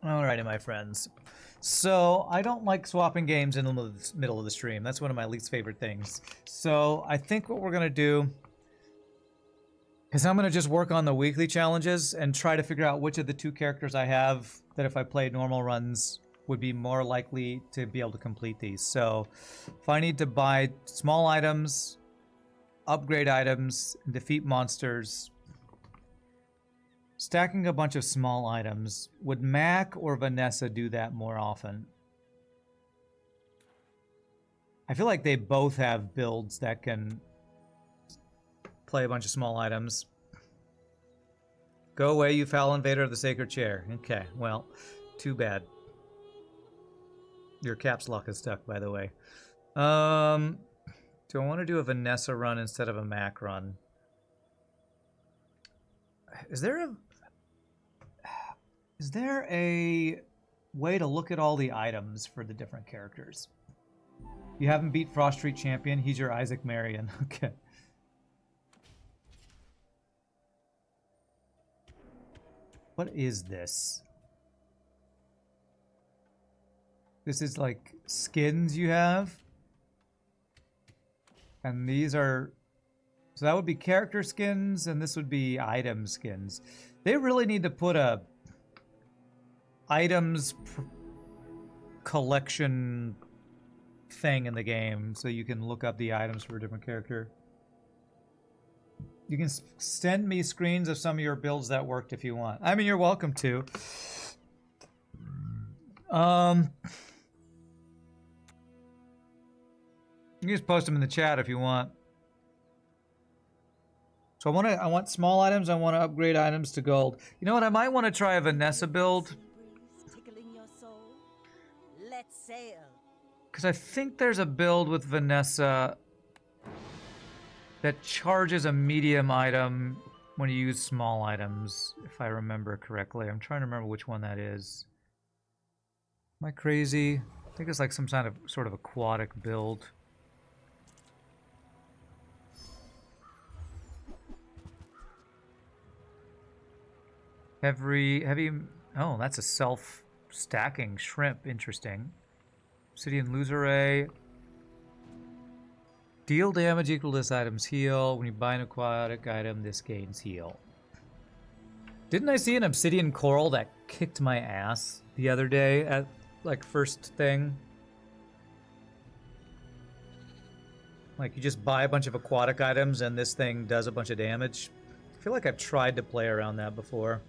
Alrighty, my friends. So, I don't like swapping games in the middle of the stream. That's one of my least favorite things. So, I think what we're going to do is I'm going to just work on the weekly challenges and try to figure out which of the two characters I have that if I played normal runs would be more likely to be able to complete these. So, if I need to buy small items, upgrade items, and defeat monsters, stacking a bunch of small items. Would Mac or Vanessa do that more often? I feel like they both have builds that can play a bunch of small items. Go away, you foul invader of the sacred chair. Okay, well, too bad. Your caps lock is stuck, by the way. Do I want to do a Vanessa run instead of a Mac run? Is there a way to look at all the items for the different characters? You haven't beat Frost Street Champion. He's your Isaac Marion. Okay. What is this? This is like skins you have. And these are... So that would be character skins, and this would be item skins. They really need to put a items collection thing in the game so you can look up the items for a different character. You can send me screens of some of your builds that worked if you want. I mean, you're welcome to. You can just post them in the chat if you want. So I want small items. I want to upgrade items to gold. You know what? I might want to try a Vanessa build. Because I think there's a build with Vanessa that charges a medium item when you use small items, if I remember correctly. I'm trying to remember which one that is. Am I crazy? I think it's like some kind of sort of aquatic build. Heavy... Oh, that's a self-stacking shrimp. Interesting. Obsidian Loser. Deal damage equal to this item's heal. When you buy an aquatic item, this gains heal. Didn't I see an obsidian coral that kicked my ass the other day at, like, first thing? Like, you just buy a bunch of aquatic items and this thing does a bunch of damage. I feel like I've tried to play around that before.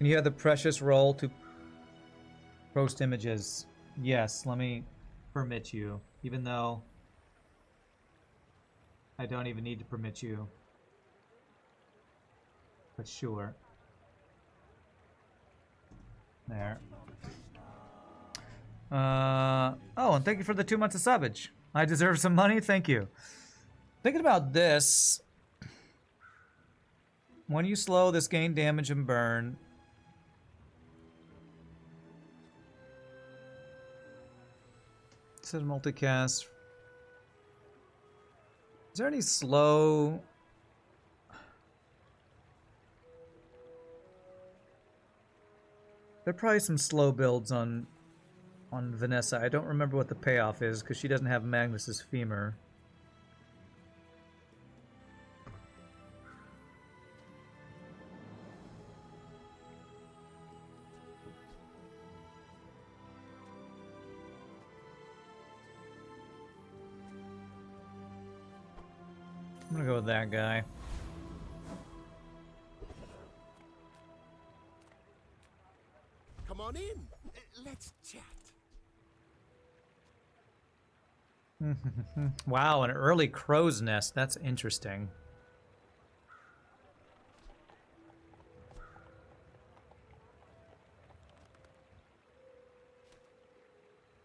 And you have the precious roll to post images. Yes, let me permit you, even though I don't even need to permit you. But sure. There. Oh, and thank you for the 2 months of subbage. I deserve some money, thank you. Thinking about this. When you slow, this gain damage and burn. It says multicast. Is there any slow... There are probably some slow builds on Vanessa. I don't remember what the payoff is because she doesn't have Magnus's femur. I'm gonna go with that guy. Come on in. Let's chat. Wow, an early crow's nest. That's interesting.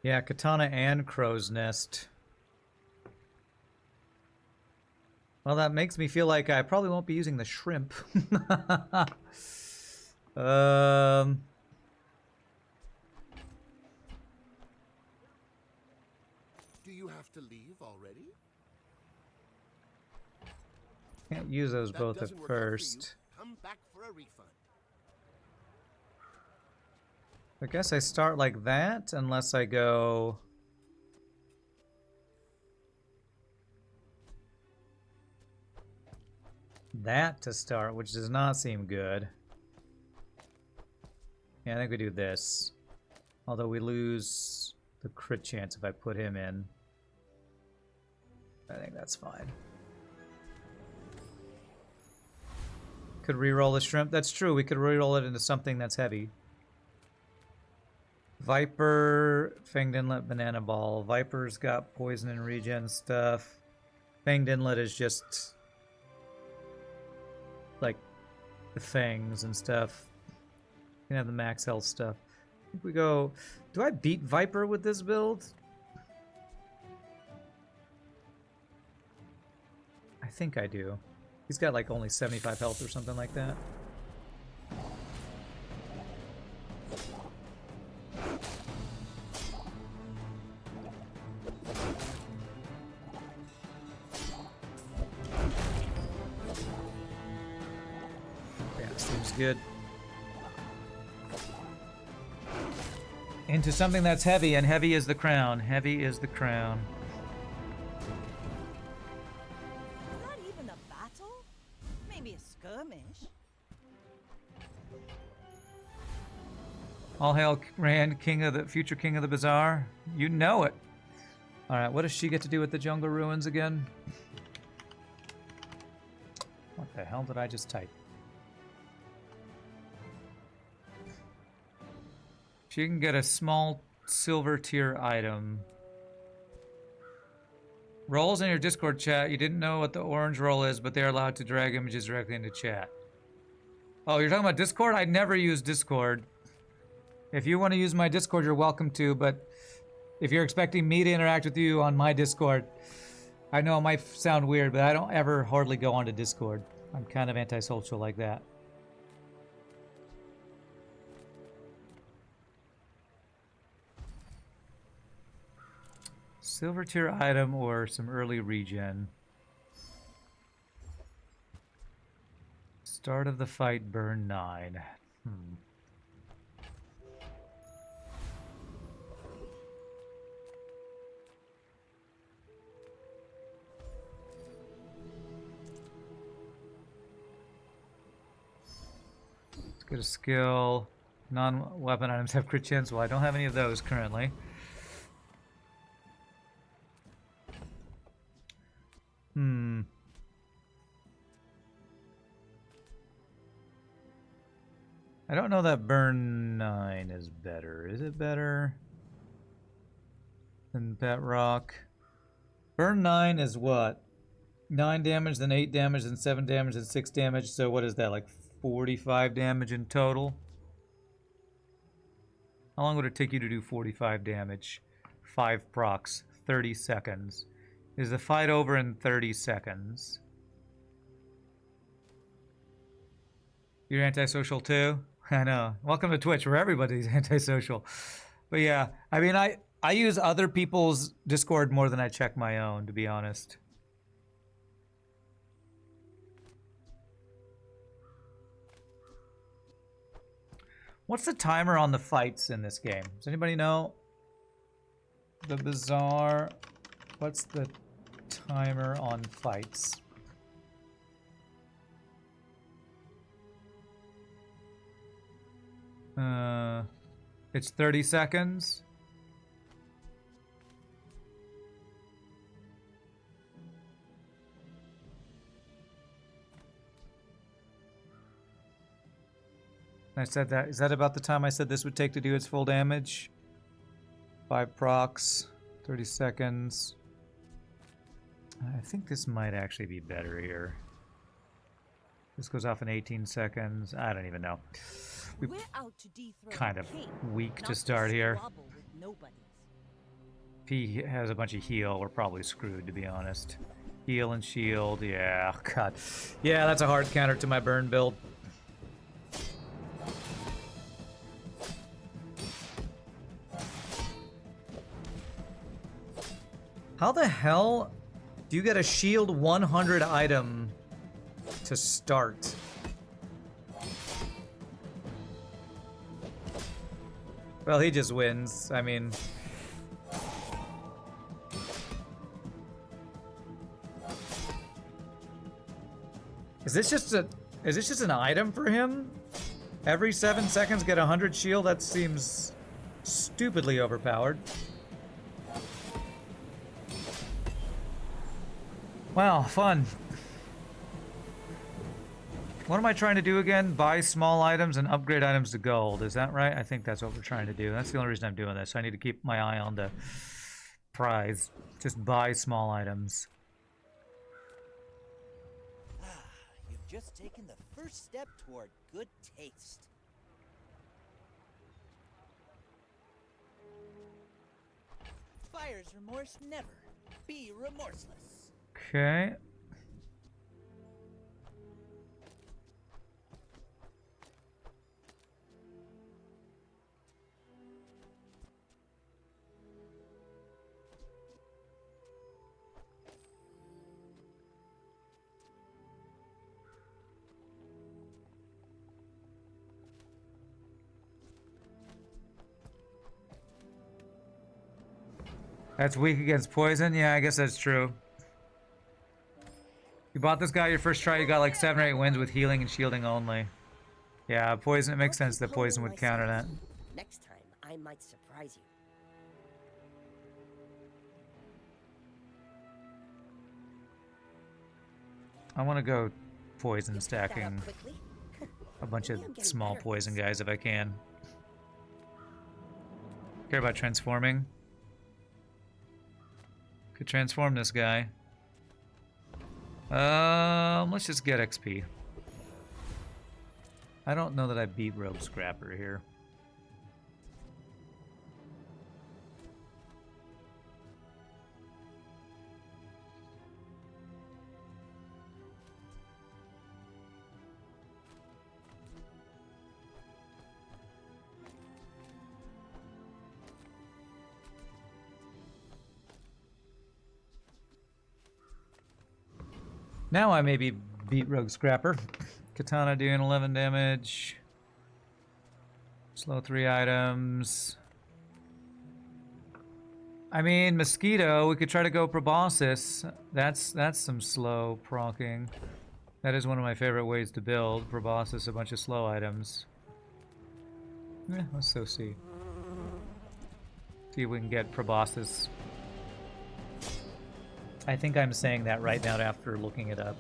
Yeah, katana and crow's nest. Well, that makes me feel like I probably won't be using the shrimp. Do you have to leave already? Can't use those both at doesn't work out for you. first. Come back for a refund. I guess I start like that, unless I go... that to start, which does not seem good. Yeah, I think we do this. Although we lose the crit chance if I put him in. I think that's fine. Could re-roll the shrimp. That's true. We could re-roll it into something that's heavy. Viper, Fanged Inlet, Banana Ball. Viper's got poison and regen stuff. Fanged Inlet is just like the fangs and stuff. You can have the max health stuff. I think we go... Do I beat Viper with this build? I think I do. He's got like only 75 health or something like that. Yeah, seems good. Into something that's heavy, and heavy is the crown. Heavy is the crown. Not even a battle? Maybe a skirmish. All hail Rand, king of the future king of the Bazaar. You know it. All right, what does she get to do with the jungle ruins again? What the hell did I just type? She can get a small silver tier item. Rolls in your Discord chat. You didn't know what the orange roll is, but they're allowed to drag images directly into chat. Oh, you're talking about Discord? I never use Discord. If you want to use my Discord, you're welcome to, but if you're expecting me to interact with you on my Discord, I know it might sound weird, but I don't ever hardly go onto Discord. I'm kind of antisocial like that. Silver tier item or some early regen. Start of the fight, burn 9. Let's get a skill. Non-weapon items have crit chance. Well, I don't have any of those currently. I don't know that burn 9 is better. Is it better than Bedrock? Burn 9 is what? 9 damage, then 8 damage, then 7 damage, then 6 damage. So what is that, like 45 damage in total? How long would it take you to do 45 damage? 5 procs, 30 seconds. Is the fight over in 30 seconds? You're antisocial too? I know. Welcome to Twitch where everybody's antisocial. But yeah, I mean, I use other people's Discord more than I check my own, to be honest. What's the timer on the fights in this game? Does anybody know? The Bazaar. What's the timer on fights? It's 30 seconds. I said that. Is that about the time I said this would take to do its full damage? 5 procs, 30 seconds. I think this might actually be better here. This goes off in 18 seconds. I don't even know. We're out to dethrone kind of king, weak to not start here. squabble with nobodies. P has a bunch of heal. We're probably screwed, to be honest. Heal and shield. Yeah, God. Yeah, that's a hard counter to my burn build. How the hell do you get a shield 100 item to start? Well, he just wins. I mean... Is this just an item for him? Every 7 seconds get 100 shield? That seems stupidly overpowered. Wow, fun. What am I trying to do again? Buy small items and upgrade items to gold. Is that right? I think that's what we're trying to do. That's the only reason I'm doing this. I need to keep my eye on the prize. Just buy small items. You've just taken the first step toward good taste. Buyer's remorse never. Be remorseless. Okay. That's weak against poison? Yeah, I guess that's true. You bought this guy your first try, you got like 7 or 8 wins with healing and shielding only. Yeah, poison, it makes sense that poison would counter that. Next time, I might surprise you. I want to go poison stacking a bunch of small poison guys if I can. Care about transforming? Could transform this guy. Let's just get XP. I don't know that I beat Rogue Scrapper here. Now I maybe beat Rogue Scrapper. Katana doing 11 damage. Slow 3 items. I mean, Mosquito, we could try to go Proboscis. That's some slow proccing. That is one of my favorite ways to build. Proboscis, a bunch of slow items. Yeah, let's so see. See if we can get Proboscis. I think I'm saying that right now after looking it up.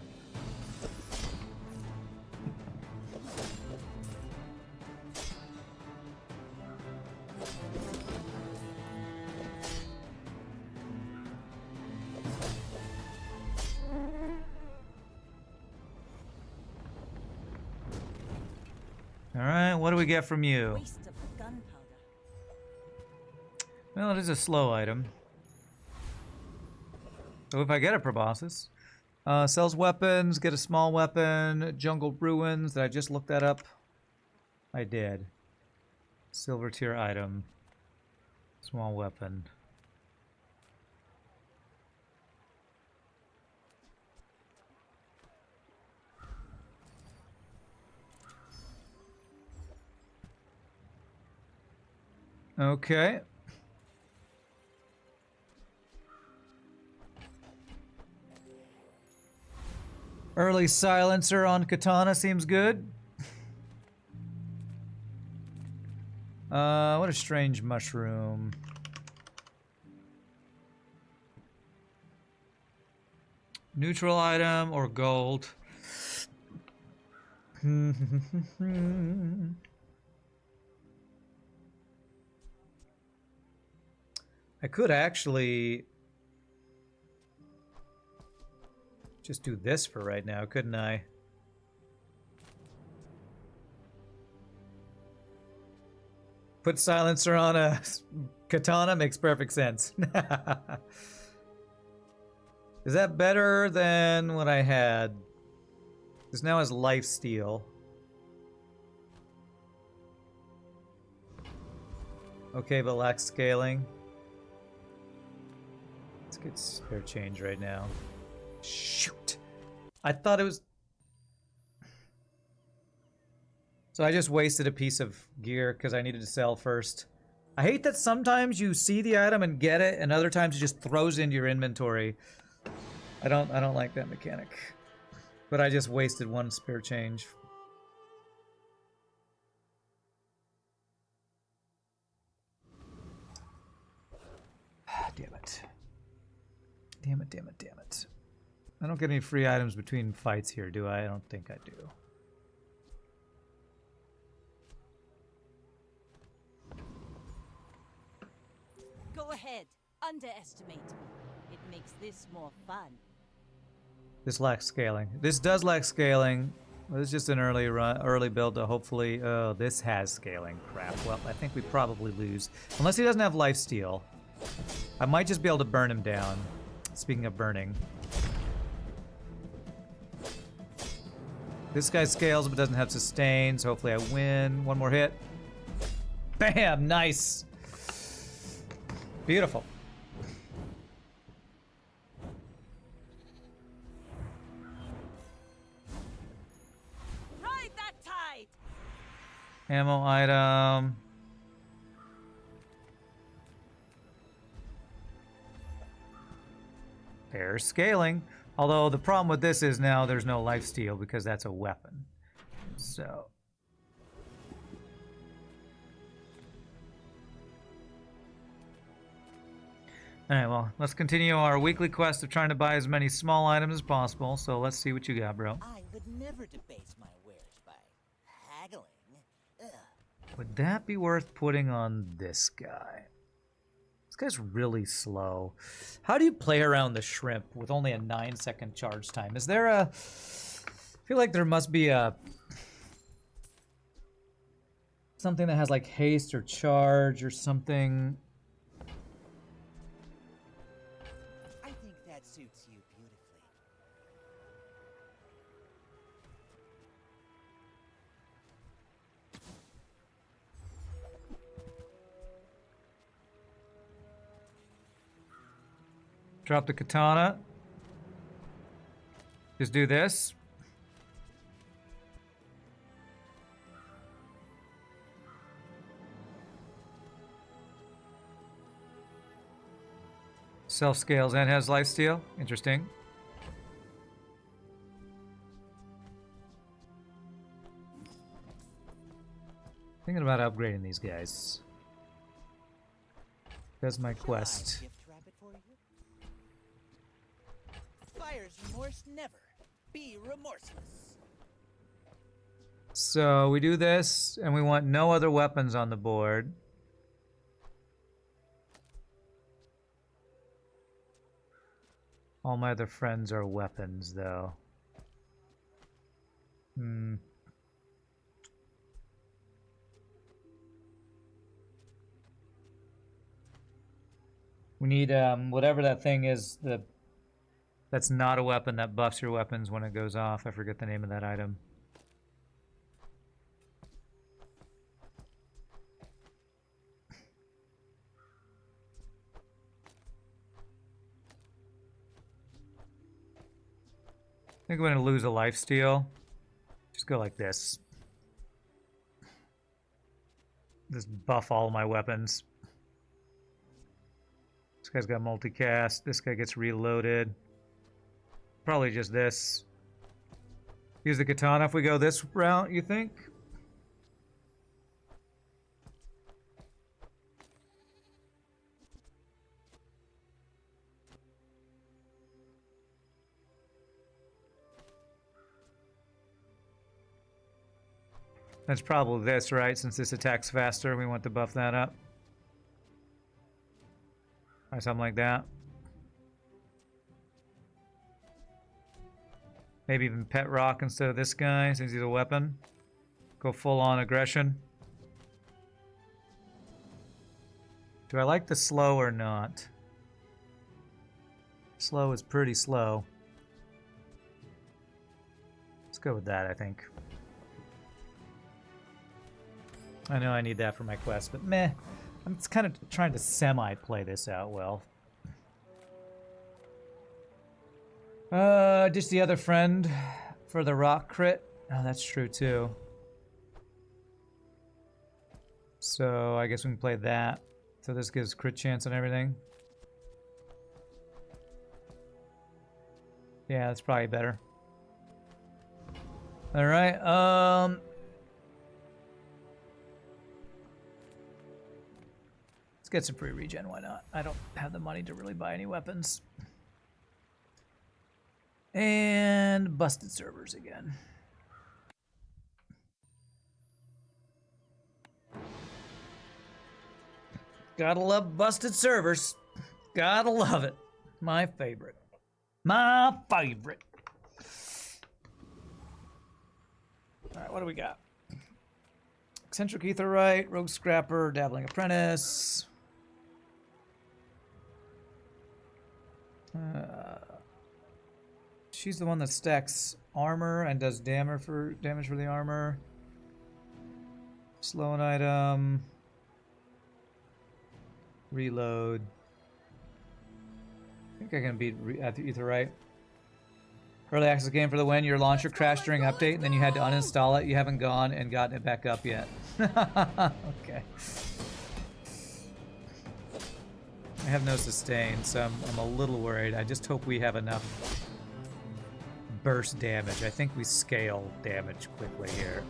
Alright, what do we get from you? Waste of gunpowder. Well, it is a slow item. So if I get a Proboscis, sells weapons, get a small weapon, jungle ruins. Did I just look that up? I did. Silver tier item, small weapon. Okay. Early silencer on Katana seems good. What a strange mushroom. Neutral item or gold. I could actually just do this for right now, couldn't I? Put silencer on a katana makes perfect sense. Is that better than what I had? This now has lifesteal. Okay, but lacks scaling. Let's get spare change right now. Shoot! I thought it was... So I just wasted a piece of gear because I needed to sell first. I hate that sometimes you see the item and get it, and other times it just throws into your inventory. I don't like that mechanic. But I just wasted one spare change. Damn it. Damn it, damn it, damn it. I don't get any free items between fights here, do I? I don't think I do. Go ahead. Underestimate me. It makes this more fun. This lacks scaling. This does lack scaling. Well, it's just an early build to hopefully... Oh, this has scaling. Crap. Well, I think we probably lose. Unless he doesn't have lifesteal. I might just be able to burn him down. Speaking of burning. This guy scales but doesn't have sustain, so hopefully I win. One more hit. Bam! Nice! Beautiful. Ride that tide! Ammo item. There's scaling. Although the problem with this is now there's no lifesteal because that's a weapon. So. Alright, well, let's continue our weekly quest of trying to buy as many small items as possible. So let's see what you got, bro. I would never debase my wares by haggling. Ugh. Would that be worth putting on this guy? This guy's really slow. How do you play around the shrimp with only a 9-second charge time? Is there a... I feel like there must be a... something that has like haste or charge or something. I think that suits you beautifully. Drop the katana. Just do this. Self-scales and has lifesteal. Interesting. Thinking about upgrading these guys. That's my quest. Gift wrap it for you? Buyer's remorse never. Be remorseless. So we do this, and we want no other weapons on the board. All my other friends are weapons, though. We need whatever that thing is that's not a weapon that buffs your weapons when it goes off. I forget the name of that item. I think I'm going to lose a lifesteal. Just go like this. Just buff all my weapons. This guy's got multicast. This guy gets reloaded. Probably just this. Use the katana if we go this route, you think? That's probably this, right? Since this attacks faster, we want to buff that up. Or something like that. Maybe even pet rock instead of this guy, since he's a weapon. Go full on aggression. Do I like the slow or not? Slow is pretty slow. Let's go with that, I think. I know I need that for my quest, but meh. I'm just kind of trying to semi-play this out well. Just the other friend for the rock crit. Oh, that's true too. So I guess we can play that. So this gives crit chance and everything. Yeah, that's probably better. All right. Let's get some free regen. Why not? I don't have the money to really buy any weapons. And busted servers again. Gotta love busted servers. Gotta love it. My favorite. My favorite. All right, what do we got? Eccentric Etherite, Rogue Scrapper, Dabbling Apprentice. She's the one that stacks armor and does damage for the armor. Slow an item. Reload. I think I can beat Etherite. Early access game for the win. Your launcher crashed during update and then you had to uninstall it. You haven't gone and gotten it back up yet. Okay. I have no sustain, so I'm a little worried. I just hope we have enough burst damage. I think we scale damage quickly here.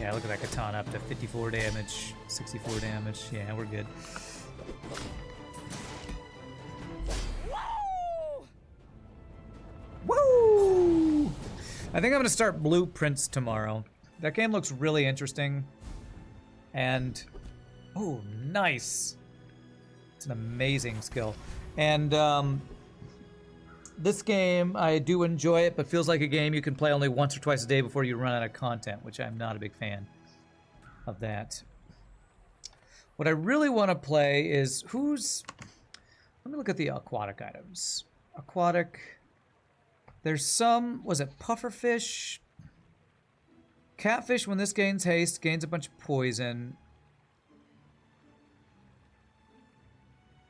Yeah, look at that katana up to 54 damage, 64 damage. Yeah, we're good. Woo! I think I'm gonna start Blueprints tomorrow. That game looks really interesting. And oh, nice. It's an amazing skill. And this game, I do enjoy it, but feels like a game you can play only once or twice a day before you run out of content, which I'm not a big fan of that. What I really want to play is let me look at the aquatic items. Aquatic. There's some, was it pufferfish? Catfish, when this gains haste, gains a bunch of poison.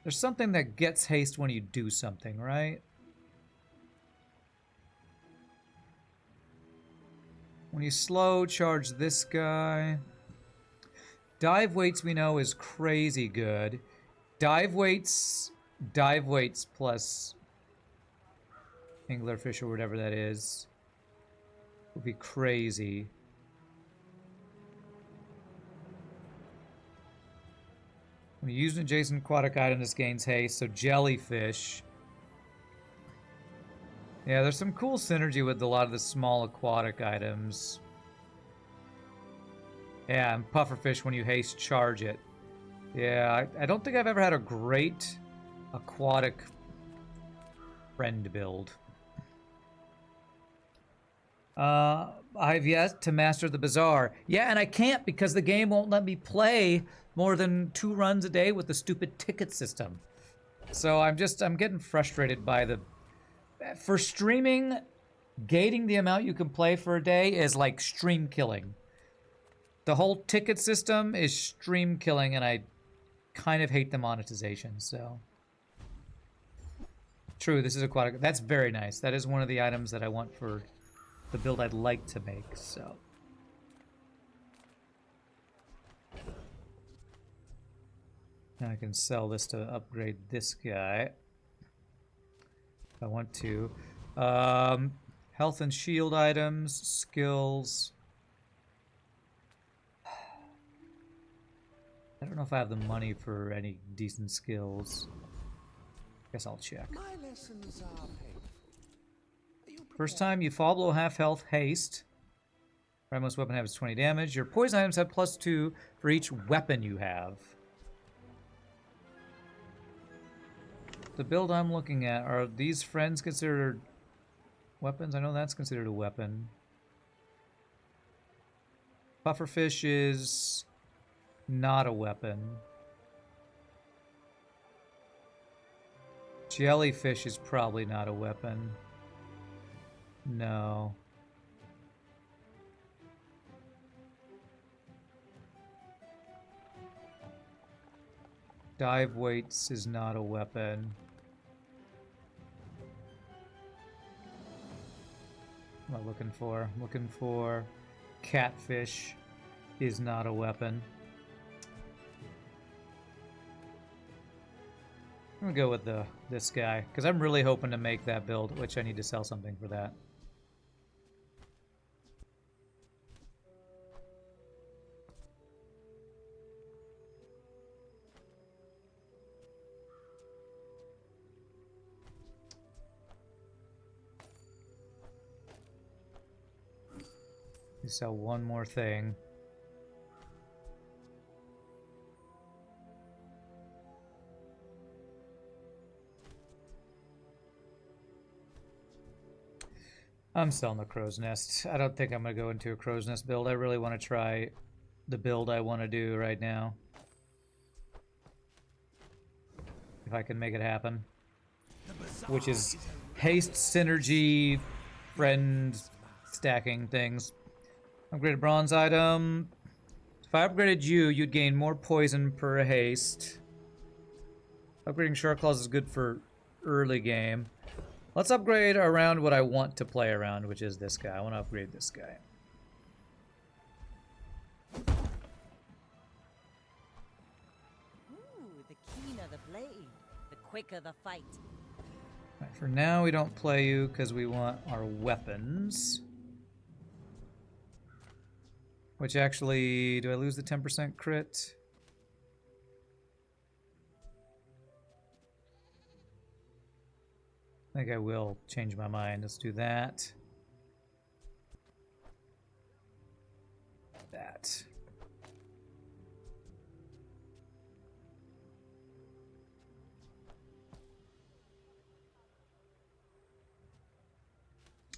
There's something that gets haste when you do something, right? When you slow charge this guy. Dive weights we know is crazy good. Dive weights plus anglerfish or whatever that is would be crazy. When you use an adjacent aquatic item, this gains haste. So jellyfish. Yeah, there's some cool synergy with a lot of the small aquatic items. Yeah, and pufferfish when you haste charge it. Yeah, I don't think I've ever had a great aquatic friend build. I've yet to master the Bazaar. Yeah, and I can't because the game won't let me play more than 2 runs a day with the stupid ticket system. So I'm getting frustrated by for streaming, gating the amount you can play for a day is like stream killing. The whole ticket system is stream killing, and I kind of hate the monetization, so. True, this is aquatic. That's very nice. That is one of the items that I want for the build I'd like to make, so. Now I can sell this to upgrade this guy. If I want to. Health and shield items, skills. I don't know if I have the money for any decent skills. Guess I'll check. My lessons are painful. First time you fall below half health, haste. Most weapon has 20 damage. Your poison items have +2 for each weapon you have. The build I'm looking at, are these friends considered weapons? I know that's considered a weapon. Pufferfish is not a weapon. Jellyfish is probably not a weapon. No. Dive weights is not a weapon. What am I looking for? I'm looking for catfish is not a weapon. I'm gonna go with this guy because I'm really hoping to make that build, which I need to sell something for that. You sell one more thing. I'm selling the crow's nest. I don't think I'm going to go into a crow's nest build. I really want to try the build I want to do right now. If I can make it happen. Which is haste, synergy, friend stacking things. Upgraded bronze item. If I upgraded you, you'd gain more poison per haste. Upgrading shark claws is good for early game. Let's upgrade around what I want to play around, which is this guy. I want to upgrade this guy. Ooh, the keener the blade, the quicker the fight. Right, for now, we don't play you because we want our weapons. Which actually, do I lose the 10% crit? I think I will change my mind. Let's do that. That.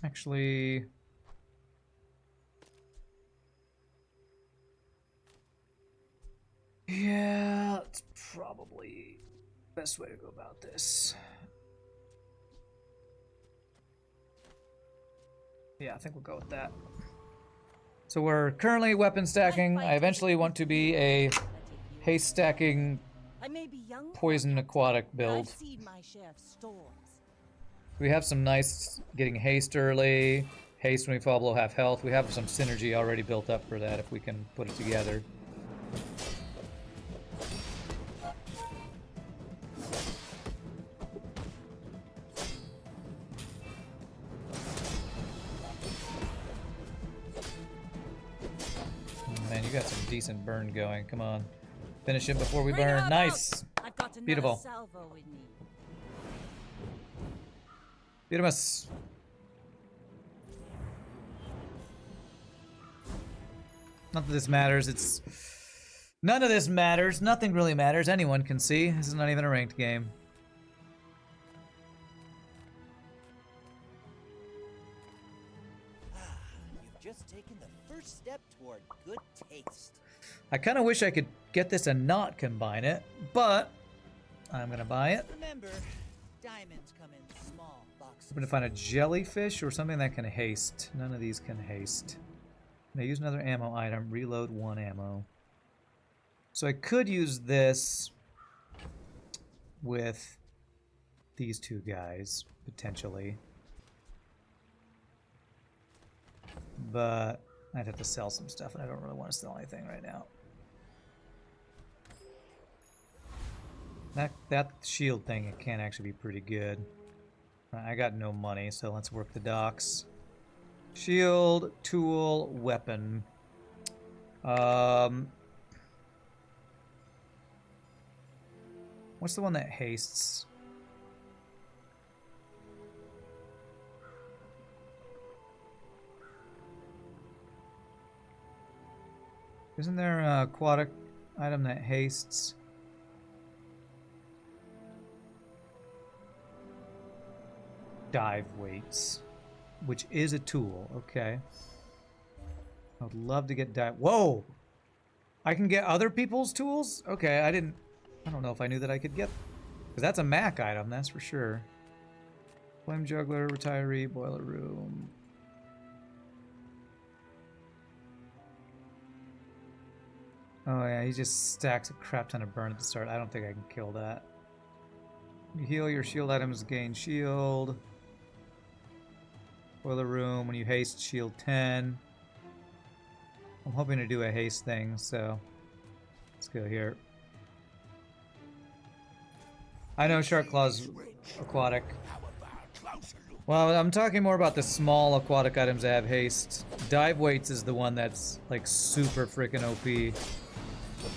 Actually, yeah, it's probably the best way to go about this. Yeah, I think we'll go with that. So we're currently weapon stacking. I eventually want to be a haste stacking I may be young, poison aquatic but build. I've seen my share of storms. We have some nice getting haste early, haste when we fall below half health. We have some synergy already built up for that if we can put it together. Man, you got some decent burn going. Come on. Finish it before we Bring burn. her Nice. out. I've got another Beautiful. salvo with me. Beautimus. Not that this matters. It's... None of this matters. Nothing really matters. Anyone can see. This is not even a ranked game. You've just taken the first step toward good taste. I kind of wish I could get this and not combine it, but I'm going to buy it. Remember, diamonds come in small boxes. I'm going to find a jellyfish or something that can haste. None of these can haste. Now use another ammo item. Reload 1 ammo. So I could use this with these two guys, potentially. But I'd have to sell some stuff, and I don't really want to sell anything right now. That shield thing, it can actually be pretty good. I got no money, so let's work the docks. Shield, tool, weapon. What's the one that hastes? Isn't there an aquatic item that hastes? Dive weights, which is a tool. Okay. I would love to get dive. Whoa! I can get other people's tools? Okay, I don't know if I knew that I could get... Because that's a Mac item, that's for sure. Flame juggler, retiree, boiler room. Oh yeah, he just stacks a crap ton of burn at the start. I don't think I can kill that. You heal your shield items, gain shield. Boiler room, when you haste, shield 10. I'm hoping to do a haste thing, so let's go here. I know Shark Claw's aquatic. Well, I'm talking more about the small aquatic items that have haste. Dive weights is the one that's like super freaking OP.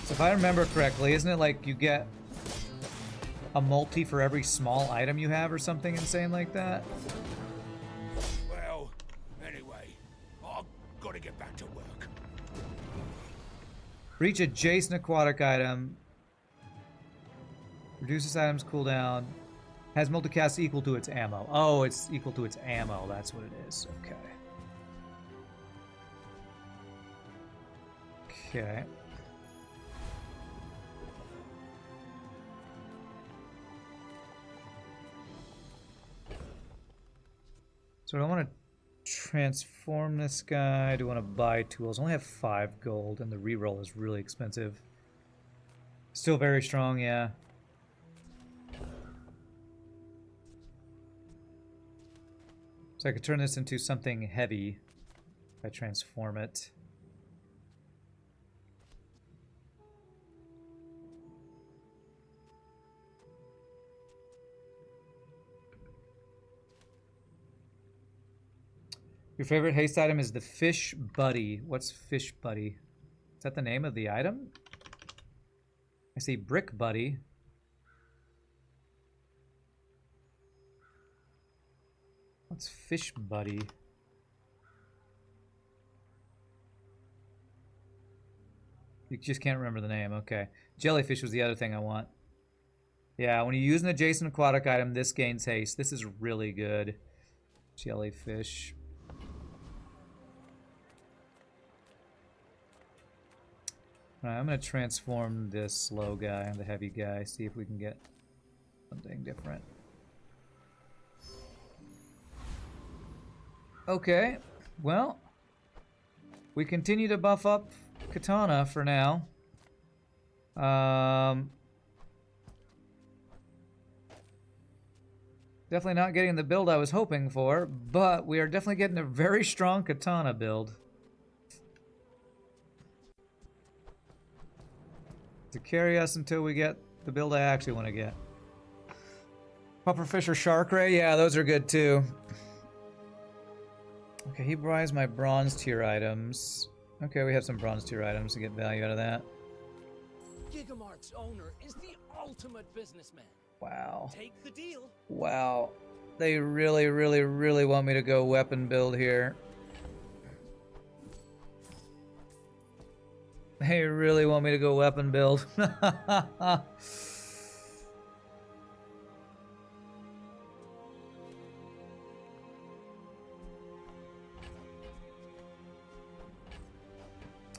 So if I remember correctly, isn't it like you get a multi for every small item you have or something insane like that? Well, anyway, I've got to get back to work. For each adjacent aquatic item, reduces items cooldown, has multicast equal to its ammo. Oh, it's equal to its ammo. That's what it is. Okay. Okay. So I want to transform this guy. Do I want to buy tools? I only have 5 gold, and the reroll is really expensive. Still very strong, yeah. So I could turn this into something heavy if I transform it. Your favorite haste item is the Fish Buddy. What's Fish Buddy? Is that the name of the item? I see Brick Buddy. What's Fish Buddy? You just can't remember the name. Okay. Jellyfish was the other thing I want. Yeah, when you use an adjacent aquatic item, this gains haste. This is really good. Jellyfish. Alright, I'm going to transform this slow guy, the heavy guy, see if we can get something different. Okay, well, we continue to buff up Katana for now. Definitely not getting the build I was hoping for, but we are definitely getting a very strong Katana build. To carry us until we get the build I actually want to get. Pufferfish or Shark Ray? Yeah, those are good too. Okay, he buys my bronze tier items. Okay, we have some bronze tier items to get value out of that. Gigamart's owner is the ultimate businessman. Wow. Take the deal. Wow. They really, really, really want me to go weapon build here. They really want me to go weapon build.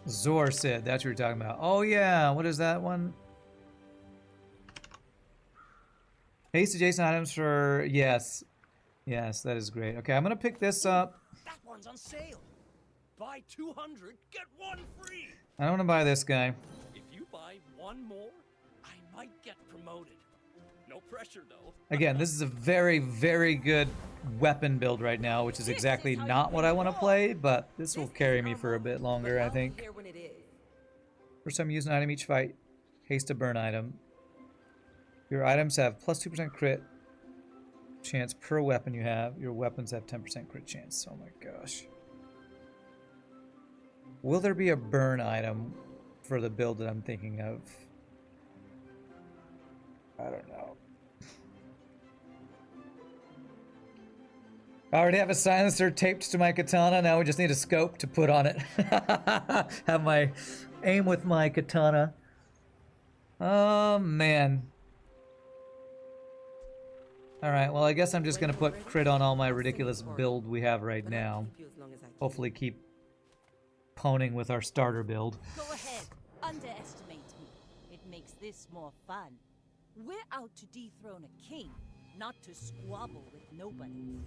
Zor Sid, that's what you're talking about. Oh yeah, what is that one? Haste adjacent items for... Yes. Yes, that is great. Okay, I'm gonna pick this up. That one's on sale. Buy 200, get one free. I don't want to buy this guy. If you buy one more, I might get promoted. No pressure, though. Again, this is a very, very good weapon build right now, which is exactly not what I want to play, but this will carry me for a bit longer, I think. First time you use an item each fight, haste a burn item. Your items have plus 2% crit chance per weapon you have. Your weapons have 10% crit chance. Oh my gosh. Will there be a burn item for the build that I'm thinking of? I don't know. I already have a silencer taped to my katana. Now we just need a scope to put on it. Have my aim with my katana. Oh, man. Alright, well, I guess I'm just going to put crit on all my ridiculous build we have right now. Hopefully keep poning with our starter build. Go ahead, underestimate me. It makes this more fun. We're out to dethrone a king, not to squabble with nobody.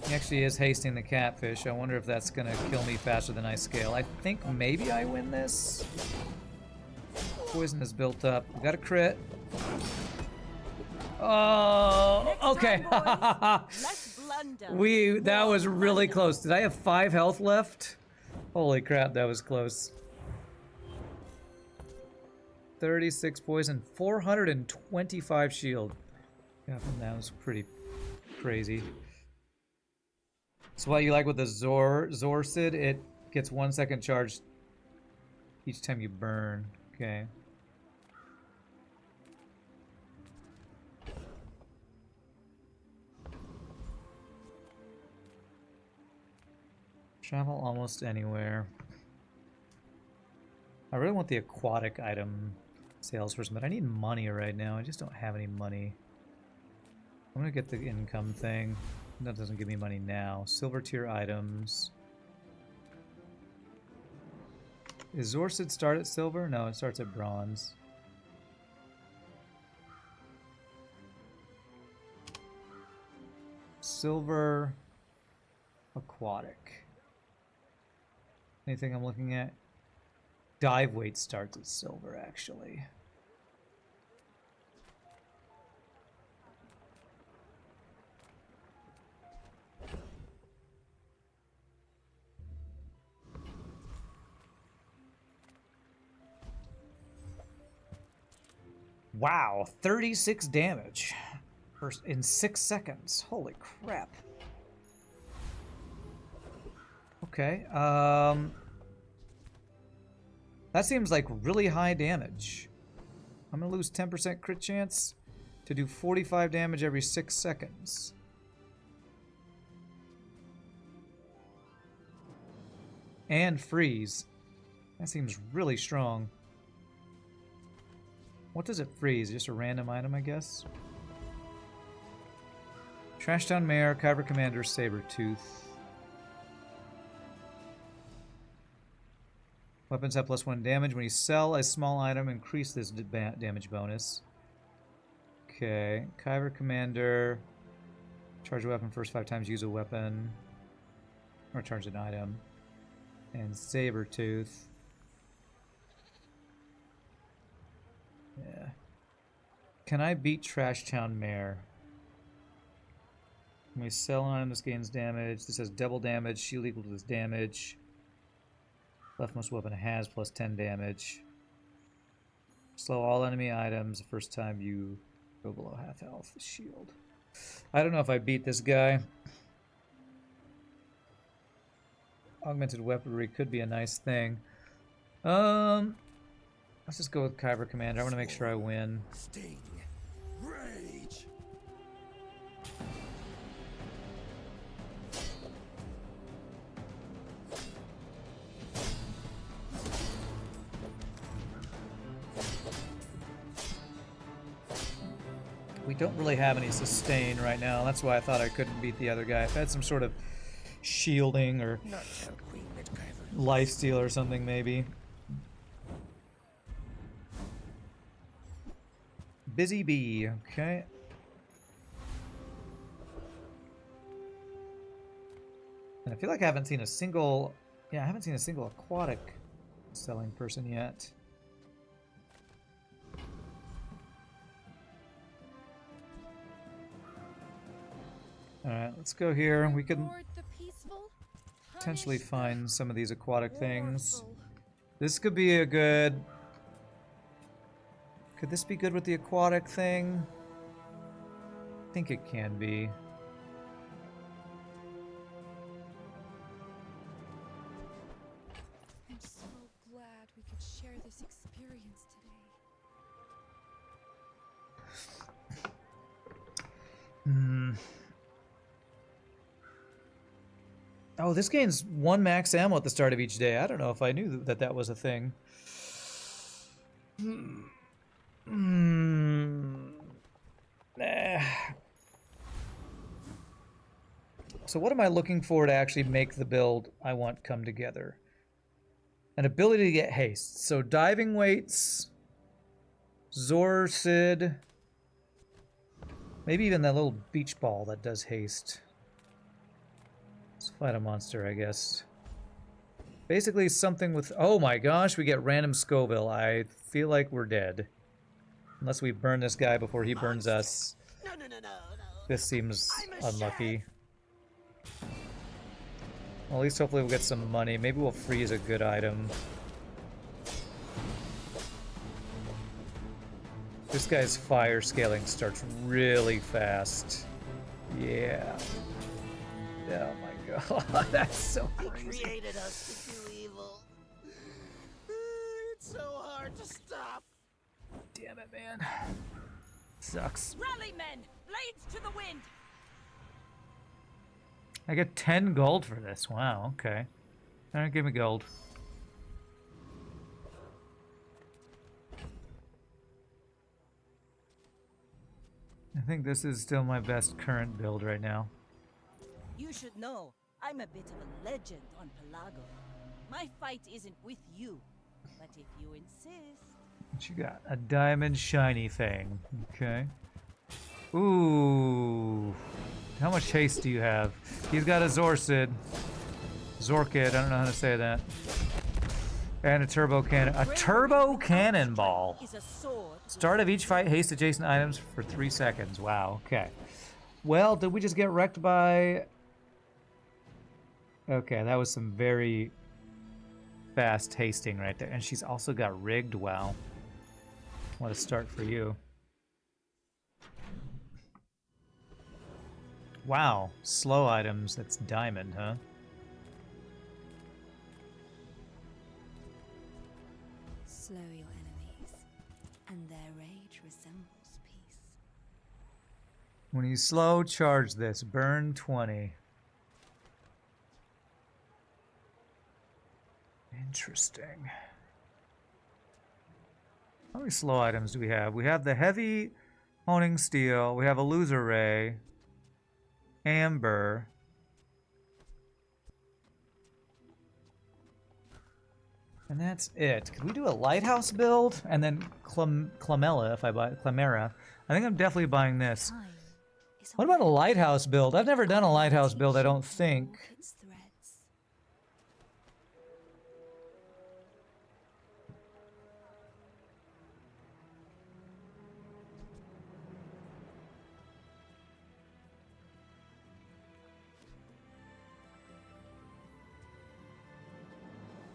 He actually is hasting the catfish. I wonder if that's gonna kill me faster than I scale. I think maybe I win this. Poison is built up. We got a crit. Oh, Next okay. time, boys, less blunder. That was More really blunder. close. Did I have 5 health left? Holy crap, that was close. 36 poison, 425 shield. Yeah, that was pretty crazy. So what you like with the Zorsid, it gets 1 second charge each time you burn. Okay. Travel almost anywhere. I really want the aquatic item salesperson, but I need money right now. I just don't have any money. I'm gonna get the income thing. That doesn't give me money now. Silver tier items. Is Zorsid start at silver? No, it starts at bronze. Silver. Aquatic. Anything I'm looking at? Dive weight starts at silver, actually. Wow, 36 damage in 6 seconds. Holy crap. Okay, that seems like really high damage. I'm gonna lose 10% crit chance to do 45 damage every 6 seconds. And freeze. That seems really strong. What does it freeze? Just a random item, I guess? Trashtown Mayor, Kyber Commander, Sabretooth. Weapons have +1 damage. When you sell a small item, increase this damage bonus. Okay. Kyber Commander. Charge a weapon first 5 times, use a weapon. Or charge an item. And Sabretooth. Yeah. Can I beat Trashtown Mare? When we sell an item, this gains damage. This has double damage, shield equal to this damage. Leftmost weapon has +10 damage. Slow all enemy items the first time you go below half health. Shield. I don't know if I beat this guy. Augmented weaponry could be a nice thing. Let's just go with Kyber Commander. I want to make sure I win. Sting. Rage. We don't really have any sustain right now. That's why I thought I couldn't beat the other guy. If I had some sort of shielding or lifesteal or something, maybe. Busy Bee, okay. And I feel like I haven't seen a single... Yeah, I haven't seen a single aquatic selling person yet. Alright, let's go here. We could potentially find some of these aquatic things. This could be a good... Could this be good with the aquatic thing? I think it can be. I'm so glad we could share this experience today. Oh, this gains 1 max ammo at the start of each day. I don't know if I knew that that was a thing. So what am I looking for to actually make the build I want come together? An ability to get haste. So diving weights, Zorsid, maybe even that little beach ball that does haste. Let's fight a monster, I guess. Basically something with... Oh my gosh, we get random Scoville. I feel like we're dead. Unless we burn this guy before he burns us. no. This seems I'm a unlucky. Well, at least hopefully we'll get some money. Maybe we'll freeze a good item. This guy's fire scaling starts really fast. Yeah. Oh my god, that's so He crazy. created us to do evil. It's so hard to stop. Damn it, man. Sucks. Rally, men! Blades to the wind! I get 10 gold for this. Wow, okay. Alright, give me gold. I think this is still my best current build right now. You should know, I'm a bit of a legend on Pelago. My fight isn't with you, but if you insist... What you got? A diamond shiny thing. Okay. Ooh. How much haste do you have? He's got a Zorcid. Zorkid, I don't know how to say that. And a turbo cannon. A turbo cannonball. Is a sword. Start of each fight, haste adjacent items for 3 seconds. Wow, okay. Well, did we just get wrecked by... Okay, that was some very fast hasting right there. And she's also got rigged. Wow. What a start for you. Wow, slow items, that's diamond, huh? Slow your enemies, and their rage resembles peace. When you slow, charge this. Burn 20. Interesting. How many slow items do we have? We have the heavy honing steel. We have a loser ray. Amber. And that's it. Could we do a lighthouse build? And then Clamella, if I buy Clamera. I think I'm definitely buying this. Time is What about a lighthouse build? I've never done a lighthouse build, I don't think. walk its threads.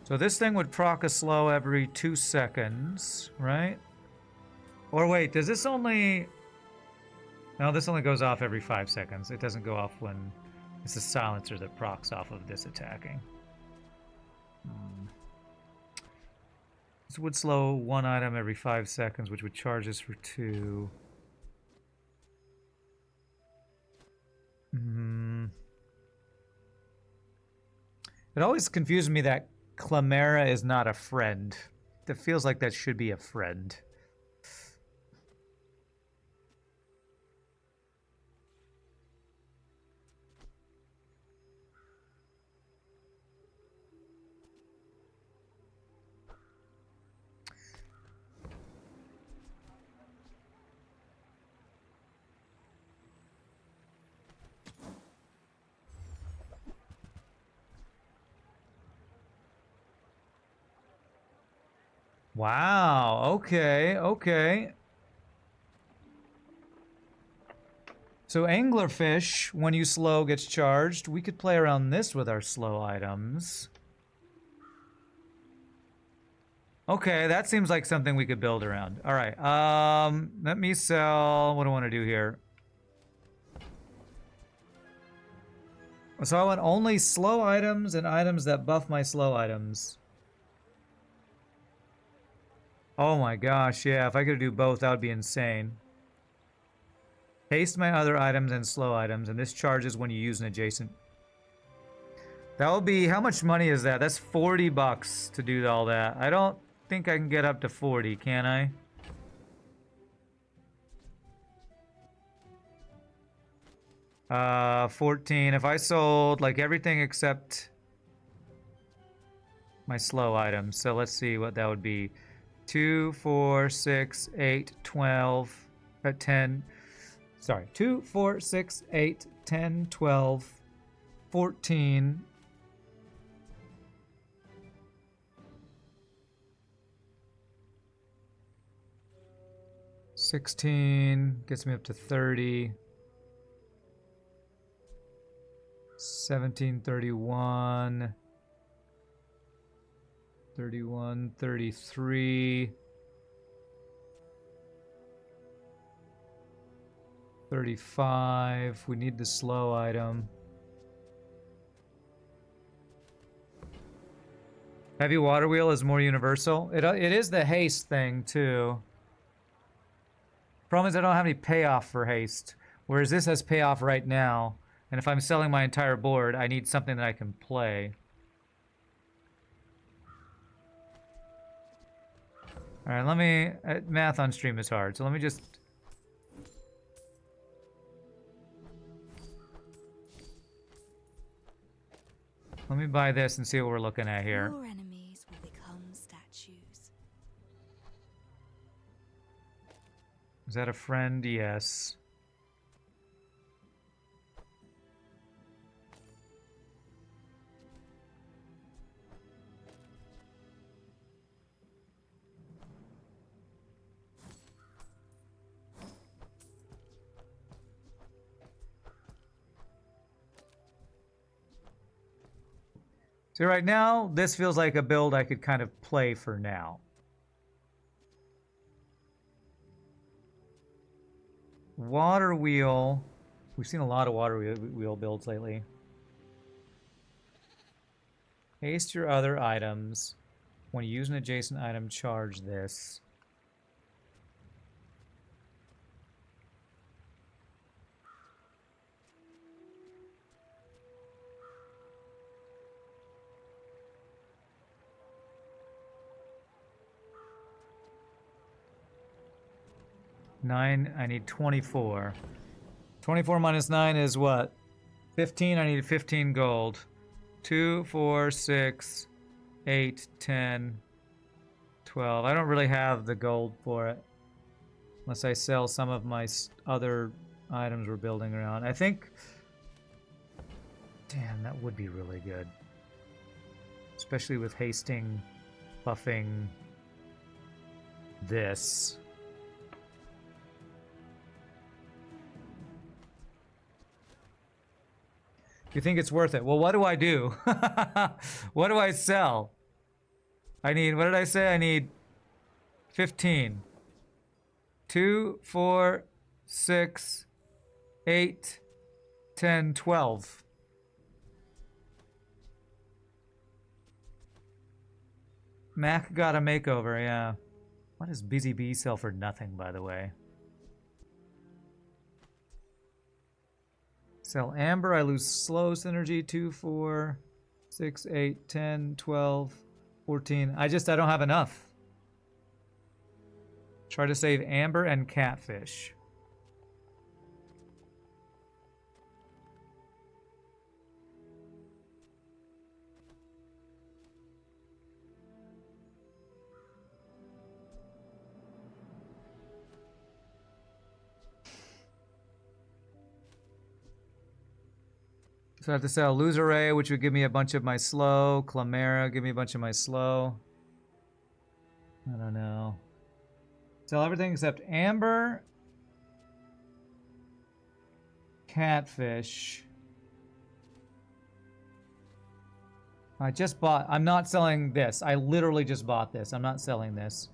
So this thing would proc a slow every 2 seconds, right? Or wait, does this only... No, this only goes off every 5 seconds. It doesn't go off when... It's a silencer that procs off of this attacking. This would slow 1 item every 5 seconds, which would charge us for 2. It always confuses me that Clamera is not a friend. It feels like that should be a friend. Wow, okay, okay. So anglerfish, when you slow, gets charged. We could play around this with our slow items. Okay, that seems like something we could build around. All right, let me sell... What do I want to do here? So I want only slow items and items that buff my slow items. Oh my gosh, yeah, if I could do both, that would be insane. Haste my other items and slow items, and this charges when you use an adjacent. That will be, how much money is that? That's 40 bucks to do all that. I don't think I can get up to 40, can I? 14. If I sold like everything except my slow items, so let's see what that would be. 2, 4, 6, 8, 12, 10. Sorry, 2, 4, 6, 8, 10, 12, 14. 16 gets me up to 30. 17, 31. 31, 33. 35. We need the slow item. Heavy water wheel is more universal. It is the haste thing too. Problem is I don't have any payoff for haste, whereas this has payoff right now. And if I'm selling my entire board, I need something that I can play. All right, let me. Math on stream is hard, so let me just. Let me buy this and see what we're looking at here. Your enemies will become statues. Is that a friend? Yes. See, right now, this feels like a build I could kind of play for now. Water wheel. We've seen a lot of water wheel builds lately. Haste your other items. When you use an adjacent item, charge this. Nine, I need 24. 24 minus 9 is what? 15, I need 15 gold. 2, 4, 6, 8, 10, 12. I don't really have the gold for it. Unless I sell some of my other items we're building around. I think... Damn, that would be really good. Especially with hasting, buffing this. You think it's worth it? Well, what do I do? What do I sell? I need, what did I say? I need 15. 2, 4, 6, 8, 10, 12. Mac got a makeover, yeah. What does Busy Bee sell for nothing, by the way? Sell Amber, I lose slow synergy, 2, 4, 6, 8, 10, 12, 14. I don't have enough. Try to save Amber and Catfish. So I have to sell Loser Ray, which would give me a bunch of my slow. Clamera, give me a bunch of my slow. I don't know. Sell everything except Amber. Catfish. I just bought... I'm not selling this. I literally just bought this. I'm not selling this.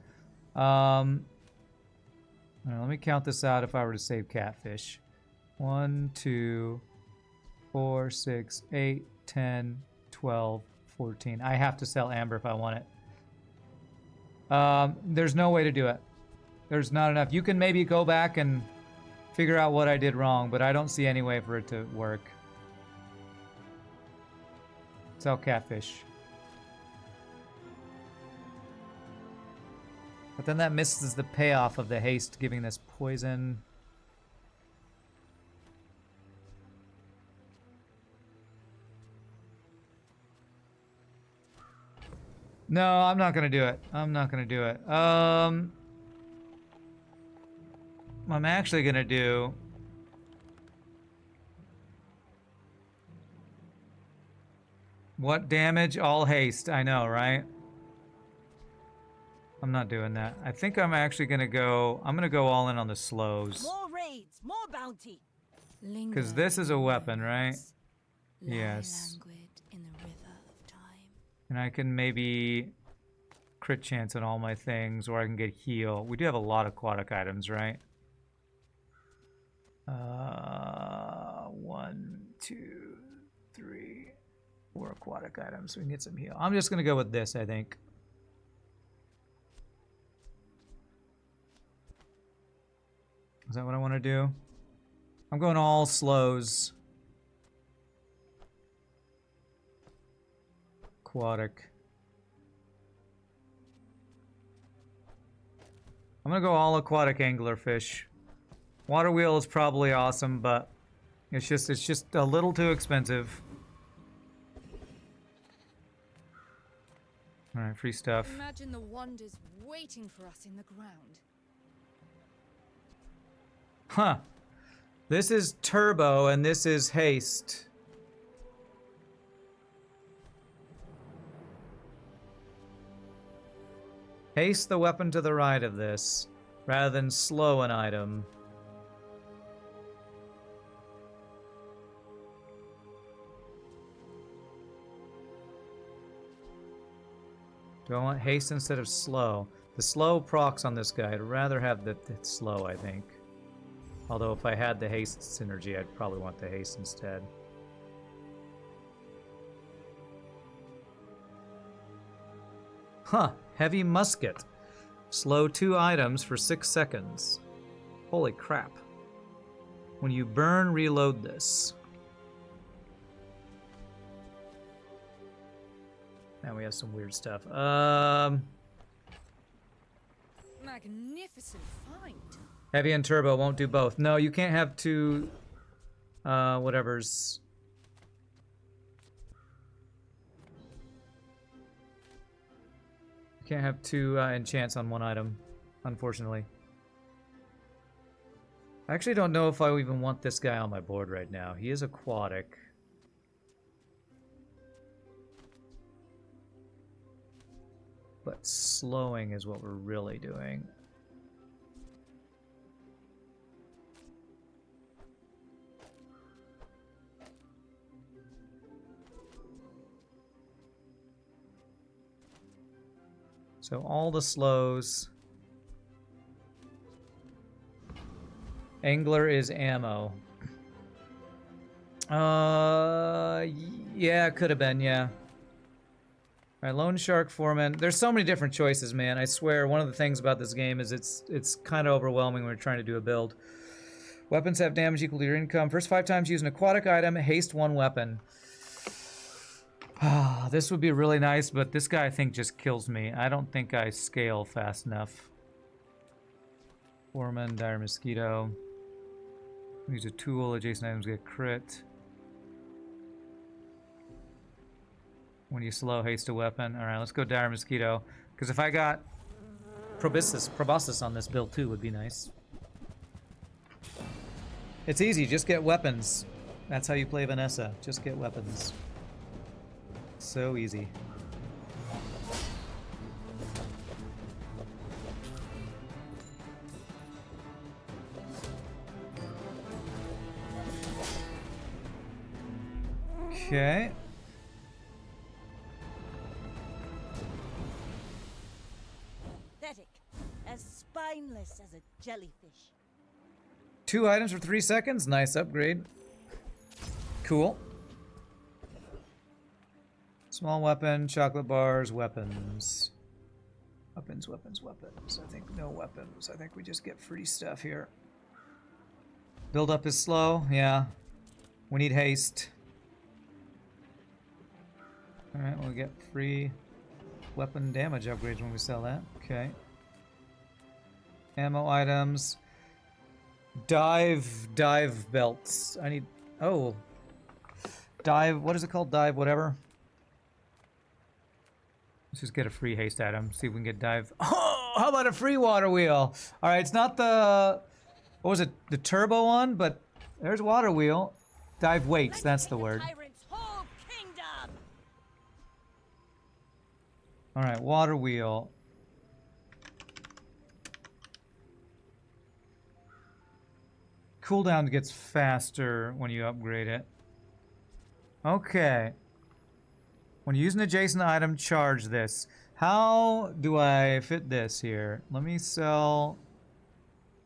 All right, let me count this out if I were to save Catfish. 1, 2... 4, 6, 8, 10, 12, 14. I have to sell Amber if I want it. There's no way to do it. There's not enough. You can maybe go back and figure out what I did wrong, but I don't see any way for it to work. Sell Catfish. But then that misses the payoff of the haste giving this poison. No, I'm not gonna do it. I'm not gonna do it. I'm actually gonna do... What damage? All haste. I know, right? I'm not doing that. I think I'm actually gonna go. I'm gonna go all in on the slows. More raids, more bounty. Because this is a weapon, right? Lie Yes. languid in the river of time. And I can maybe crit chance on all my things, or I can get heal. We do have a lot of aquatic items, right? 1, 2, 3, 4 aquatic items. So we can get some heal. I'm just gonna go with this, I think. Is that what I want to do? I'm going all slows. Aquatic. I'm gonna go all aquatic anglerfish. Water wheel is probably awesome, but it's just a little too expensive. All right, free stuff. Imagine the wonders waiting for us in the ground. Huh. This is turbo and this is haste. Haste the weapon to the right of this, rather than slow an item. Do I want haste instead of slow? The slow procs on this guy. I'd rather have the slow, I think. Although if I had the haste synergy, I'd probably want the haste instead. Huh. Heavy musket. Slow 2 items for 6 seconds. Holy crap. When you burn, reload this. Now we have some weird stuff. Magnificent find. Heavy and turbo won't do both. No, you can't have 2 whatevers. You can't have 2 enchants on one item, unfortunately. I actually don't know if I even want this guy on my board right now. He is aquatic. But slowing is what we're really doing. So all the slows. Angler is ammo. Yeah, could have been, yeah. All right, Lone Shark Foreman. There's so many different choices, man. I swear, one of the things about this game is it's kind of overwhelming when you're trying to do a build. Weapons have damage equal to your income. First 5 times use an aquatic item, haste 1 weapon. This would be really nice, but this guy I think just kills me. I don't think I scale fast enough. Foreman, Dire Mosquito. Use a tool, adjacent items get crit. When you slow, haste a weapon. Alright, let's go Dire Mosquito. Because if I got Proboscis on this build too would be nice. It's easy, just get weapons. That's how you play Vanessa. Just get weapons. So easy. Okay. Pathetic. As spineless as a jellyfish. 2 items for 3 seconds. Nice upgrade. Cool. Small weapon, chocolate bars, weapons. Weapons, weapons, weapons. I think no weapons. I think we just get free stuff here. Build up is slow. Yeah. We need haste. Alright, we'll get free weapon damage upgrades when we sell that. Okay. Ammo items. Dive belts. I need... Oh. Dive, what is it called? Dive whatever. Let's just get a free haste item. See if we can get dive. Oh, how about a free water wheel? All right, it's not the... What was it? The turbo one? But there's water wheel. Dive weights, that's the word. Tyrant's whole kingdom. All right, water wheel. cooldown gets faster when you upgrade it. Okay. When you use an adjacent item, charge this. How do I fit this here? Let me sell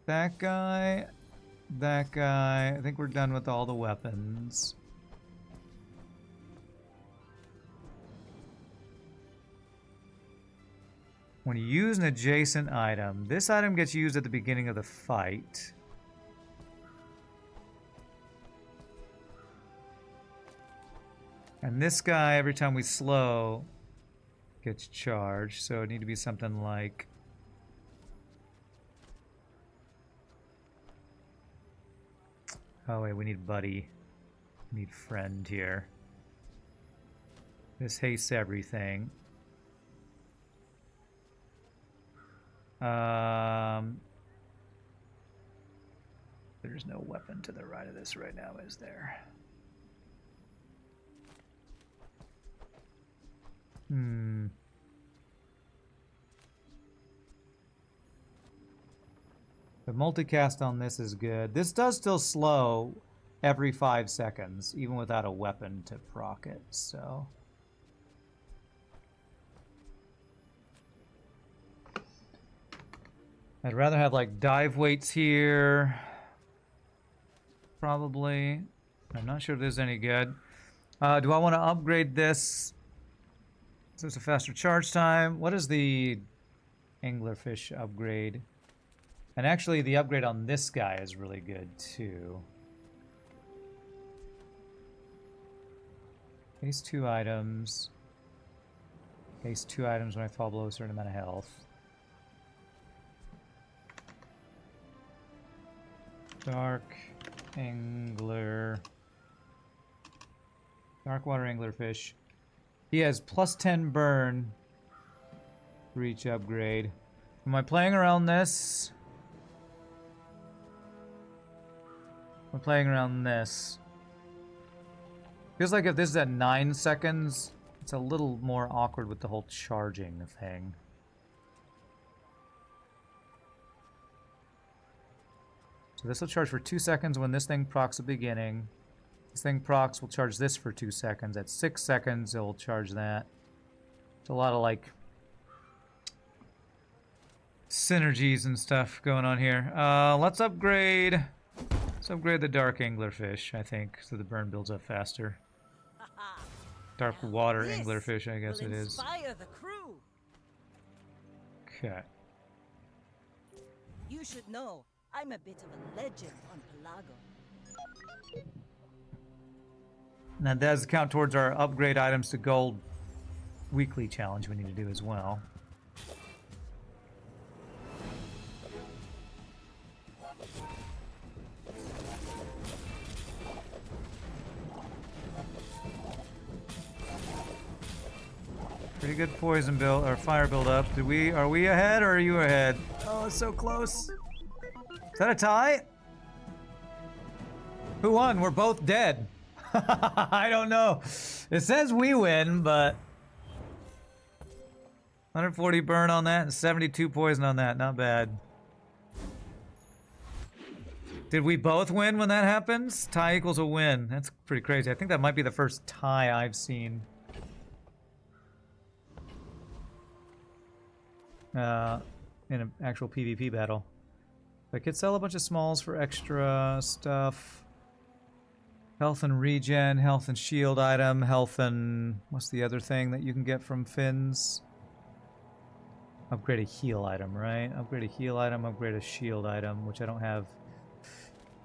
that guy, that guy. I think we're done with all the weapons. When you use an adjacent item, this item gets used at the beginning of the fight. And this guy, every time we slow, gets charged. So it need to be something like... Oh wait, we need buddy. We need friend here. This hastes everything. There's no weapon to the right of this right now, is there? The multicast on this is good. This does still slow every 5 seconds, even without a weapon to proc it, so... I'd rather have like dive weights here. Probably. I'm not sure if this is any good. Do I want to upgrade this? So it's a faster charge time. What is the anglerfish upgrade? And actually the upgrade on this guy is really good too. Case 2 items. Case 2 items when I fall below a certain amount of health. Dark angler. Dark water anglerfish. He has plus 10 burn for each upgrade. Am I playing around this? I'm playing around this. Feels like if this is at 9 seconds, it's a little more awkward with the whole charging thing. So this will charge for 2 seconds when this thing procs at the beginning. This thing procs will charge this for 2 seconds. At 6 seconds, it will charge that. It's a lot of like synergies and stuff going on here. Let's upgrade the dark anglerfish, I think, so the burn builds up faster. Dark water anglerfish, I guess it is. Inspire the crew. Okay. You should know, I'm a bit of a legend on Pelago. Now that does count towards our upgrade items to gold weekly challenge we need to do as well. Pretty good poison build or fire build up. Are we ahead or are you ahead? Oh, it's so close. Is that a tie? Who won? We're both dead. I don't know. It says we win, but 140 burn on that and 72 poison on that. Not bad. Did we both win when that happens? Tie equals a win. That's pretty crazy. I think that might be the first tie I've seen. In an actual PvP battle. I could sell a bunch of smalls for extra stuff. Health and regen, health and shield item, health and... what's the other thing that you can get from Finns? Upgrade a heal item, right? Upgrade a heal item, upgrade a shield item, which I don't have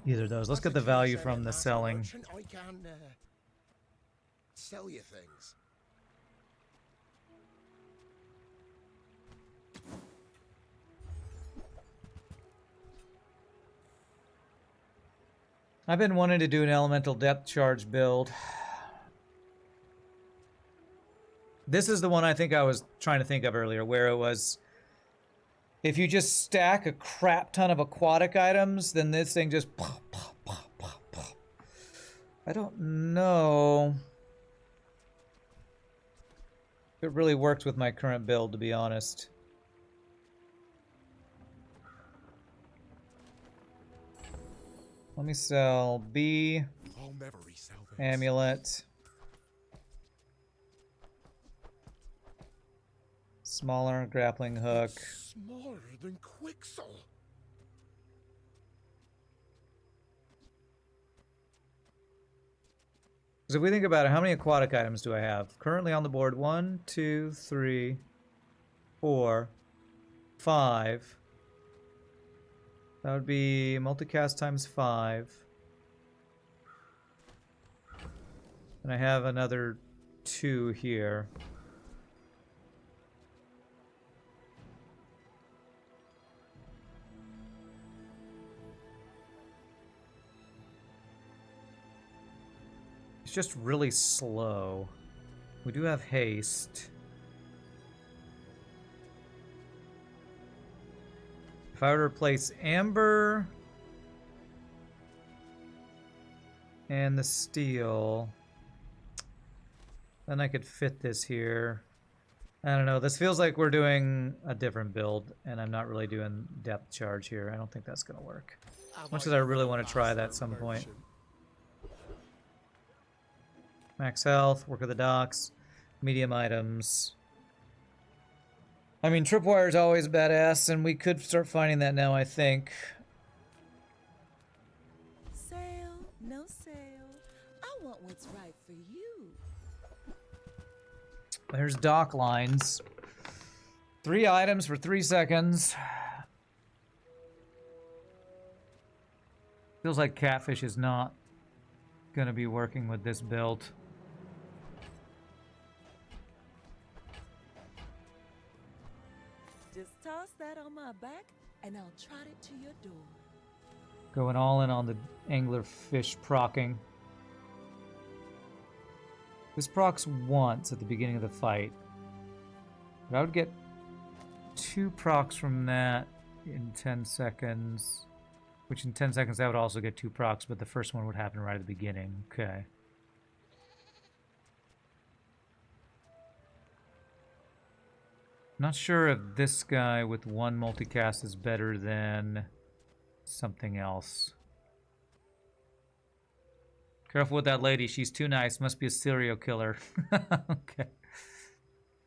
either of those. Let's get the value from the selling. I can sell you things. I've been wanting to do an elemental depth charge build. This is the one I think I was trying to think of earlier, where it was, if you just stack a crap ton of aquatic items, then this thing just pop, pop, pop, pop, pop. I don't know if it really works with my current build, to be honest. Let me sell B, I'll never resell this. amulet, smaller grappling hook. Smaller than Quixel. Because if we think about it, how many aquatic items do I have? Currently on the board, 1, 2, 3, 4, 5. That would be multicast times 5. And I have another 2 here. It's just really slow. We do have haste. If I were to replace Amber and the steel, then I could fit this here. I don't know. This feels like we're doing a different build, and I'm not really doing depth charge here. I don't think that's going to work. As much as I really want to try that at some point. Max health, work of the docks, medium items. I mean, tripwire is always badass, and we could start finding that now, I think. Sale, no sale. I want what's right for you. There's dock lines. 3 items for 3 seconds. Feels like catfish is not going to be working with this build. Just toss that on my back, and I'll trot it to your door. Going all in on the angler fish procking. This procs once at the beginning of the fight. But I would get 2 procs from that in 10 seconds. Which in 10 seconds I would also get 2 procs, but the first one would happen right at the beginning. Okay. Not sure if this guy with 1 multicast is better than something else. Careful with that lady. She's too nice. Must be a serial killer. Okay.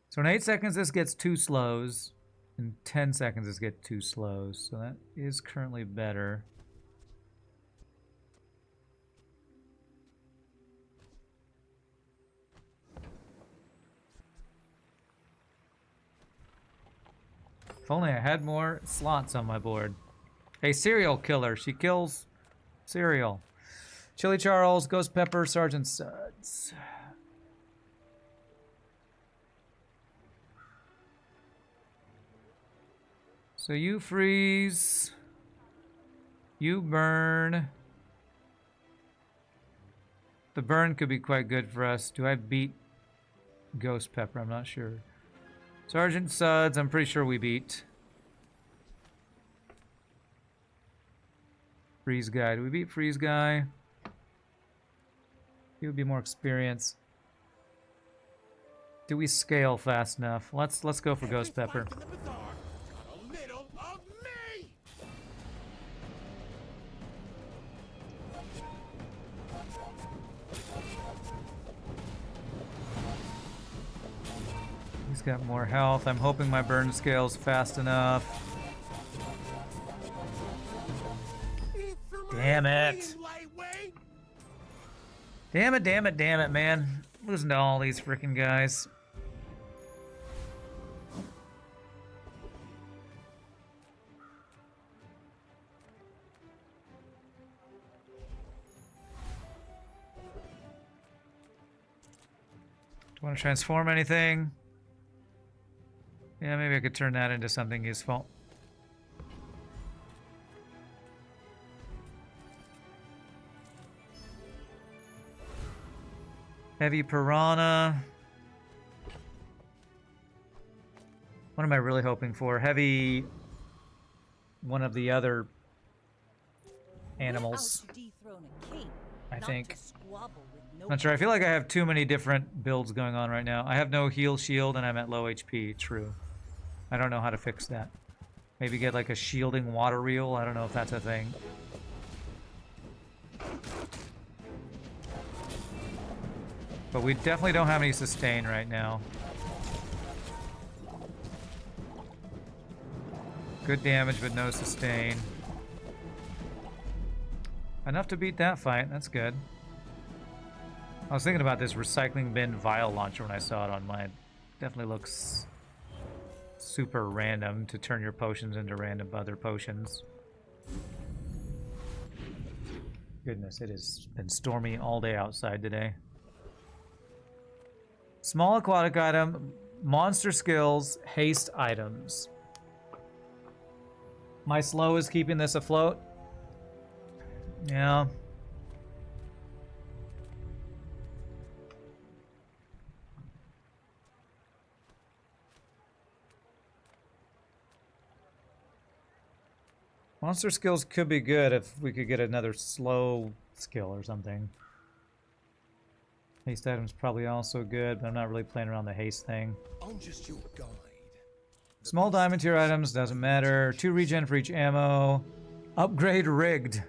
So in 8 seconds, this gets 2 slows. In 10 seconds, this gets 2 slows. So that is currently better. If only I had more slots on my board. A serial killer. She kills cereal. Chili Charles, Ghost Pepper, Sergeant Suds. So you freeze. You burn. The burn could be quite good for us. Do I beat Ghost Pepper? I'm not sure. Sergeant Suds, I'm pretty sure we beat. Freeze Guy. Do we beat Freeze Guy? He would be more experience. Do we scale fast enough? Let's go for Ghost Pepper. Every fight in the Bazaar got a little of me. He's got more health. I'm hoping my burn scales fast enough. Damn it. Damn it, damn it, damn it, man. Losing to all these freaking guys. Do I want to transform anything? Yeah, maybe I could turn that into something useful. Heavy Piranha. What am I really hoping for? Heavy... one of the other animals, We're out to dethrone a king, I not think. to squabble with no Not sure. I feel like I have too many different builds going on right now. I have no heal shield and I'm at low HP. True. I don't know how to fix that. Maybe get like a shielding water reel. I don't know if that's a thing. But we definitely don't have any sustain right now. Good damage, but no sustain. Enough to beat that fight. That's good. I was thinking about this recycling bin vial launcher when I saw it online. Definitely looks super random to turn your potions into random other potions. Goodness, it has been stormy all day outside today. Small aquatic item, monster skills, haste items. My slow is keeping this afloat. Yeah. Monster skills could be good if we could get another slow skill or something. Haste items probably also good, but I'm not really playing around the haste thing. I'm just your guide. Small diamond tier items, doesn't matter. 2 regen for each ammo. Upgrade rigged.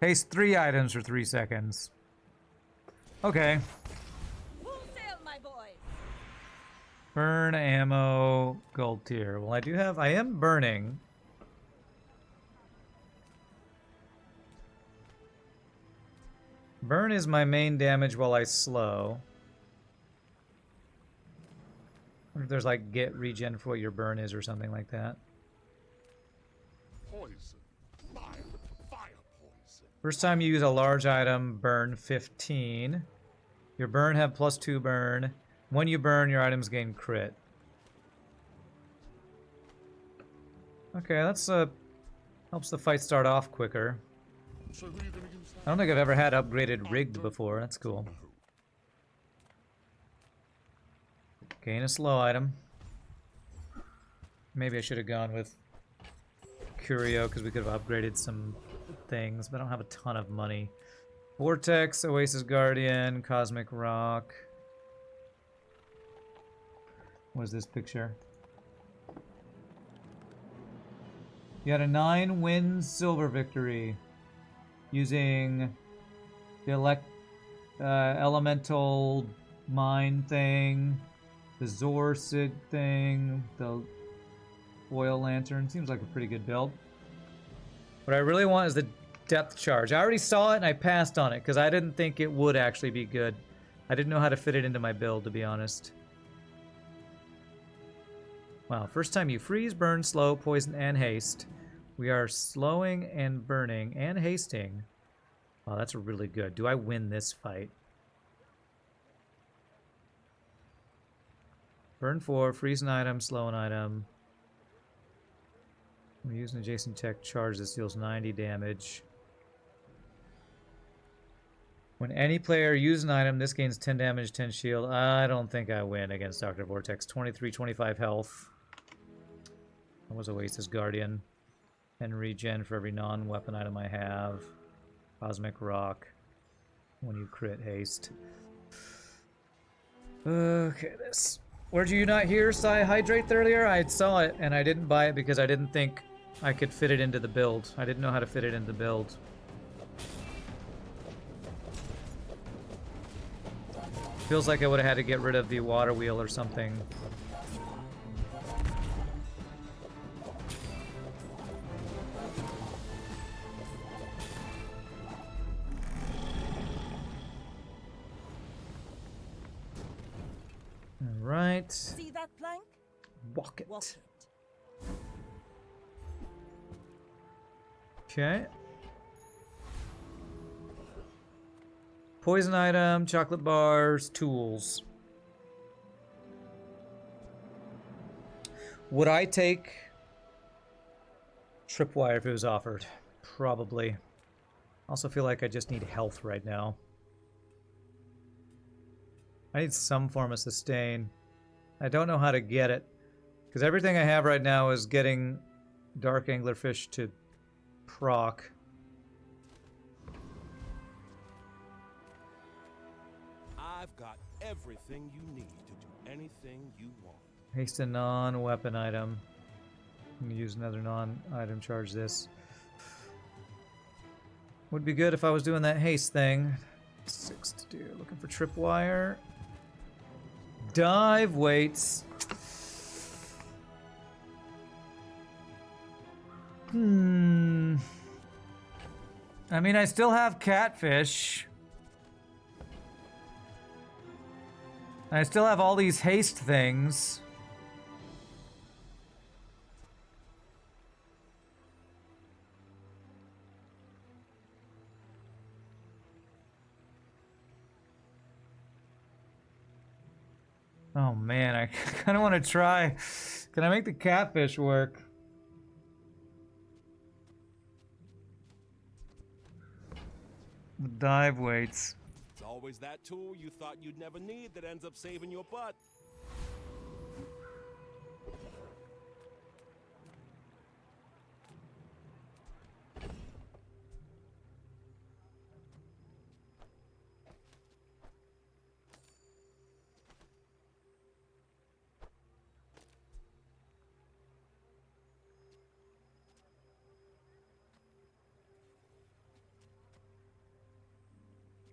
Haste 3 items for 3 seconds. Okay. Full sail, my boy. Burn ammo, gold tier. Well, I am burning. Burn is my main damage while I slow. I wonder if there's like get regen for what your burn is or something like that. Poison. Fire poison. First time you use a large item, burn 15. Your burn have +2 burn. When you burn, your items gain crit. Okay, that's helps the fight start off quicker. So who are you gonna use that? I don't think I've ever had upgraded rigged before. That's cool. Gain a slow item. Maybe I should have gone with Curio because we could have upgraded some things, but I don't have a ton of money. Vortex, Oasis Guardian, Cosmic Rock. What is this picture? You had a 9-win silver victory using the elemental mine thing, the Zorsid thing, the oil lantern. Seems like a pretty good build. What I really want is the depth charge. I already saw it and I passed on it because I didn't think it would actually be good. I didn't know how to fit it into my build, to be honest. Wow, first time you freeze, burn, slow, poison, and haste. We are slowing and burning and hasting. Oh, that's really good. Do I win this fight? Burn 4, freeze an item, slow an item. When using adjacent tech charge, this deals 90 damage. When any player uses an item, this gains 10 damage, 10 shield. I don't think I win against Dr. Vortex. 23, 25 health. That was Oasis Guardian. 10 regen for every non-weapon item I have. Cosmic Rock. When you crit haste. Okay, this. Where'd you not hear Hydrate earlier? I saw it and I didn't buy it because I didn't think I could fit it into the build. I didn't know how to fit it into the build. Feels like I would have had to get rid of the water wheel or something. Alright. See that plank? Walk it. Walk it. Okay. Poison item, chocolate bars, tools. Would I take tripwire if it was offered? Probably. Also feel like I just need health right now. I need some form of sustain. I don't know how to get it. Because everything I have right now is getting Dark Anglerfish to proc. I've got everything you need to do anything you want. Haste a non-weapon item. I'm gonna use another non-item charge this. Would be good if I was doing that haste thing. 6 to do. Looking for tripwire. Dive weights. I mean, I still have catfish. I still have all these haste things. Oh man, I kind of want to try. Can I make the catfish work? Dive weights. It's always that tool you thought you'd never need that ends up saving your butt.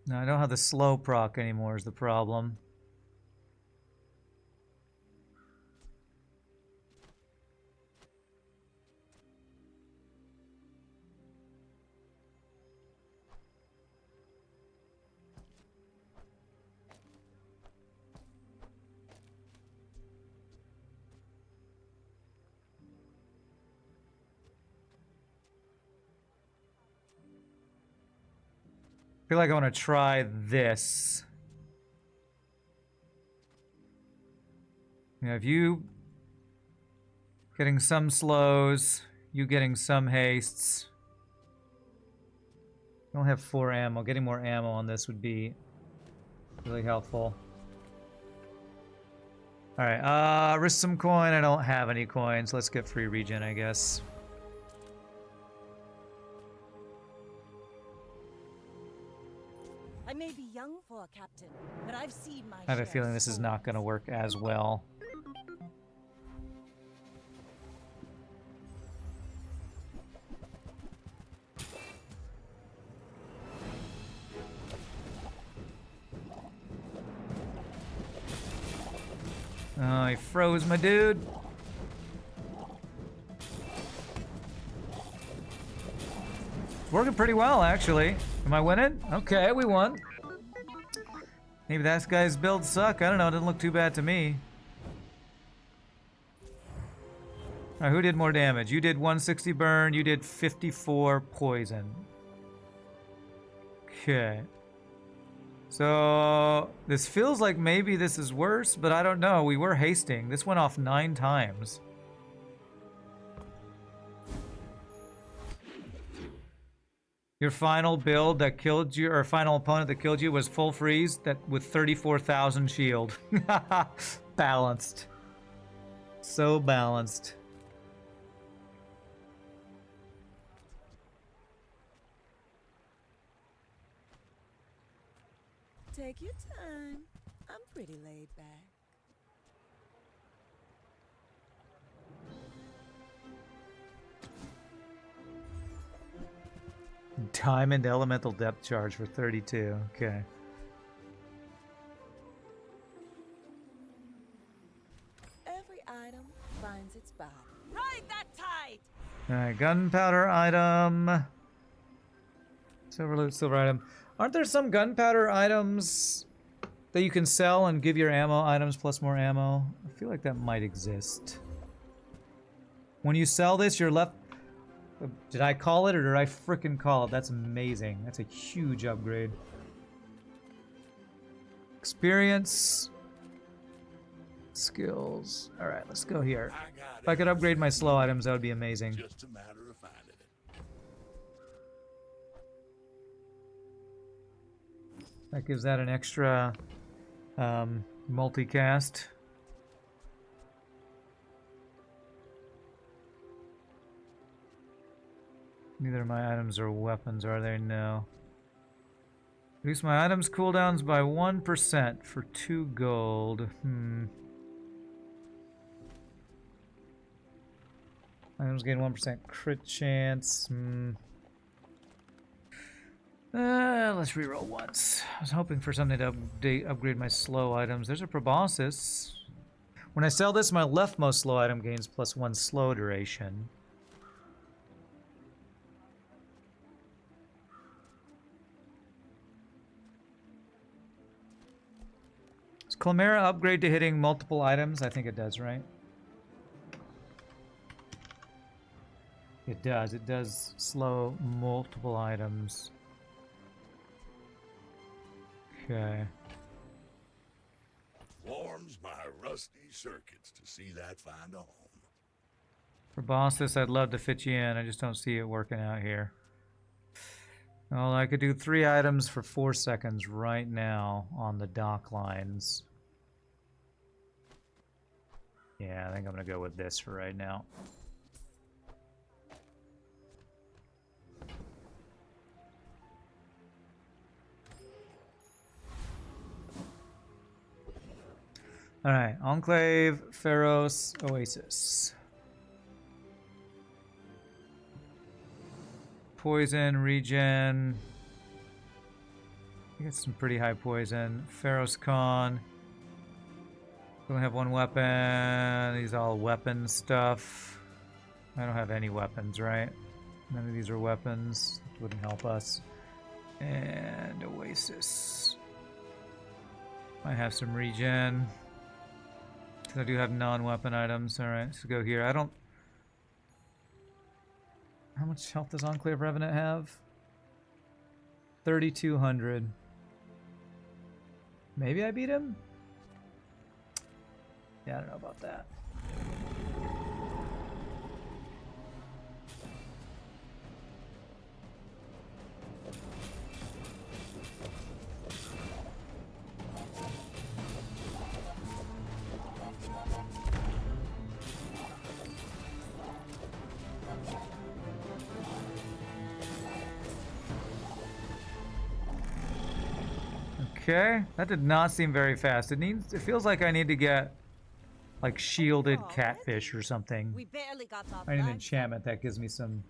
No, I don't have the slow proc anymore is the problem. I feel like I want to try this. You know, if you getting some slows, you getting some hastes. I don't have 4 ammo. Getting more ammo on this would be really helpful. Alright, risk some coin. I don't have any coins. Let's get free regen, I guess. I may be young for a captain, but I've seen my I have a share feeling of this is swords. not going to work as well. Oh, he froze my dude. It's working pretty well, actually. Am I winning? Okay, we won. Maybe that guy's builds suck. I don't know. It doesn't look too bad to me. All right, who did more damage? You did 160 burn. You did 54 poison. Okay. So this feels like maybe this is worse, but I don't know. We were hasting. This went off 9 times. Your final build that killed you, or final opponent that killed you, was full freeze that with 34,000 shield. Balanced. So balanced. Take your time. I'm pretty laid back. Diamond elemental depth charge for 32. Okay. Every item finds its body. Ride that tide! Alright, gunpowder item. Silver loot, silver item. Aren't there some gunpowder items that you can sell and give your ammo items plus more ammo? I feel like that might exist. When you sell this, you're left... Did I call it or did I frickin' call it? That's amazing. That's a huge upgrade. Experience. Skills. Alright, let's go here. If I could upgrade my slow items, that would be amazing. Just a matter of finding it. That gives that an extra multicast. Neither of my items are weapons, are they? No. Reduce my items cooldowns by 1% for 2 gold. Items gain 1% crit chance. Let's reroll once. I was hoping for something to upgrade my slow items. There's a proboscis. When I sell this, my leftmost slow item gains +1 slow duration. Does Chimera upgrade to hitting multiple items? I think it does, right? It does. It does slow multiple items. Okay. Warms my rusty circuits to see that find a home. For bosses, I'd love to fit you in. I just don't see it working out here. Well, I could do 3 items for 4 seconds right now on the dock lines. Yeah, I think I'm going to go with this for right now. Alright, Enclave, Pharos, Oasis. Poison, regen. I get some pretty high poison. Pharos Con. Only have 1 weapon. These are all weapon stuff. I don't have any weapons, right? None of these are weapons. That wouldn't help us. And Oasis. I have some regen. I do have non-weapon items. Alright, let's go here. I don't... How much health does Enclave Revenant have? 3,200. Maybe I beat him? Yeah, I don't know about that. Okay, that did not seem very fast. It feels like I need to get like shielded catfish or something. We barely got off I need an line. enchantment that gives me some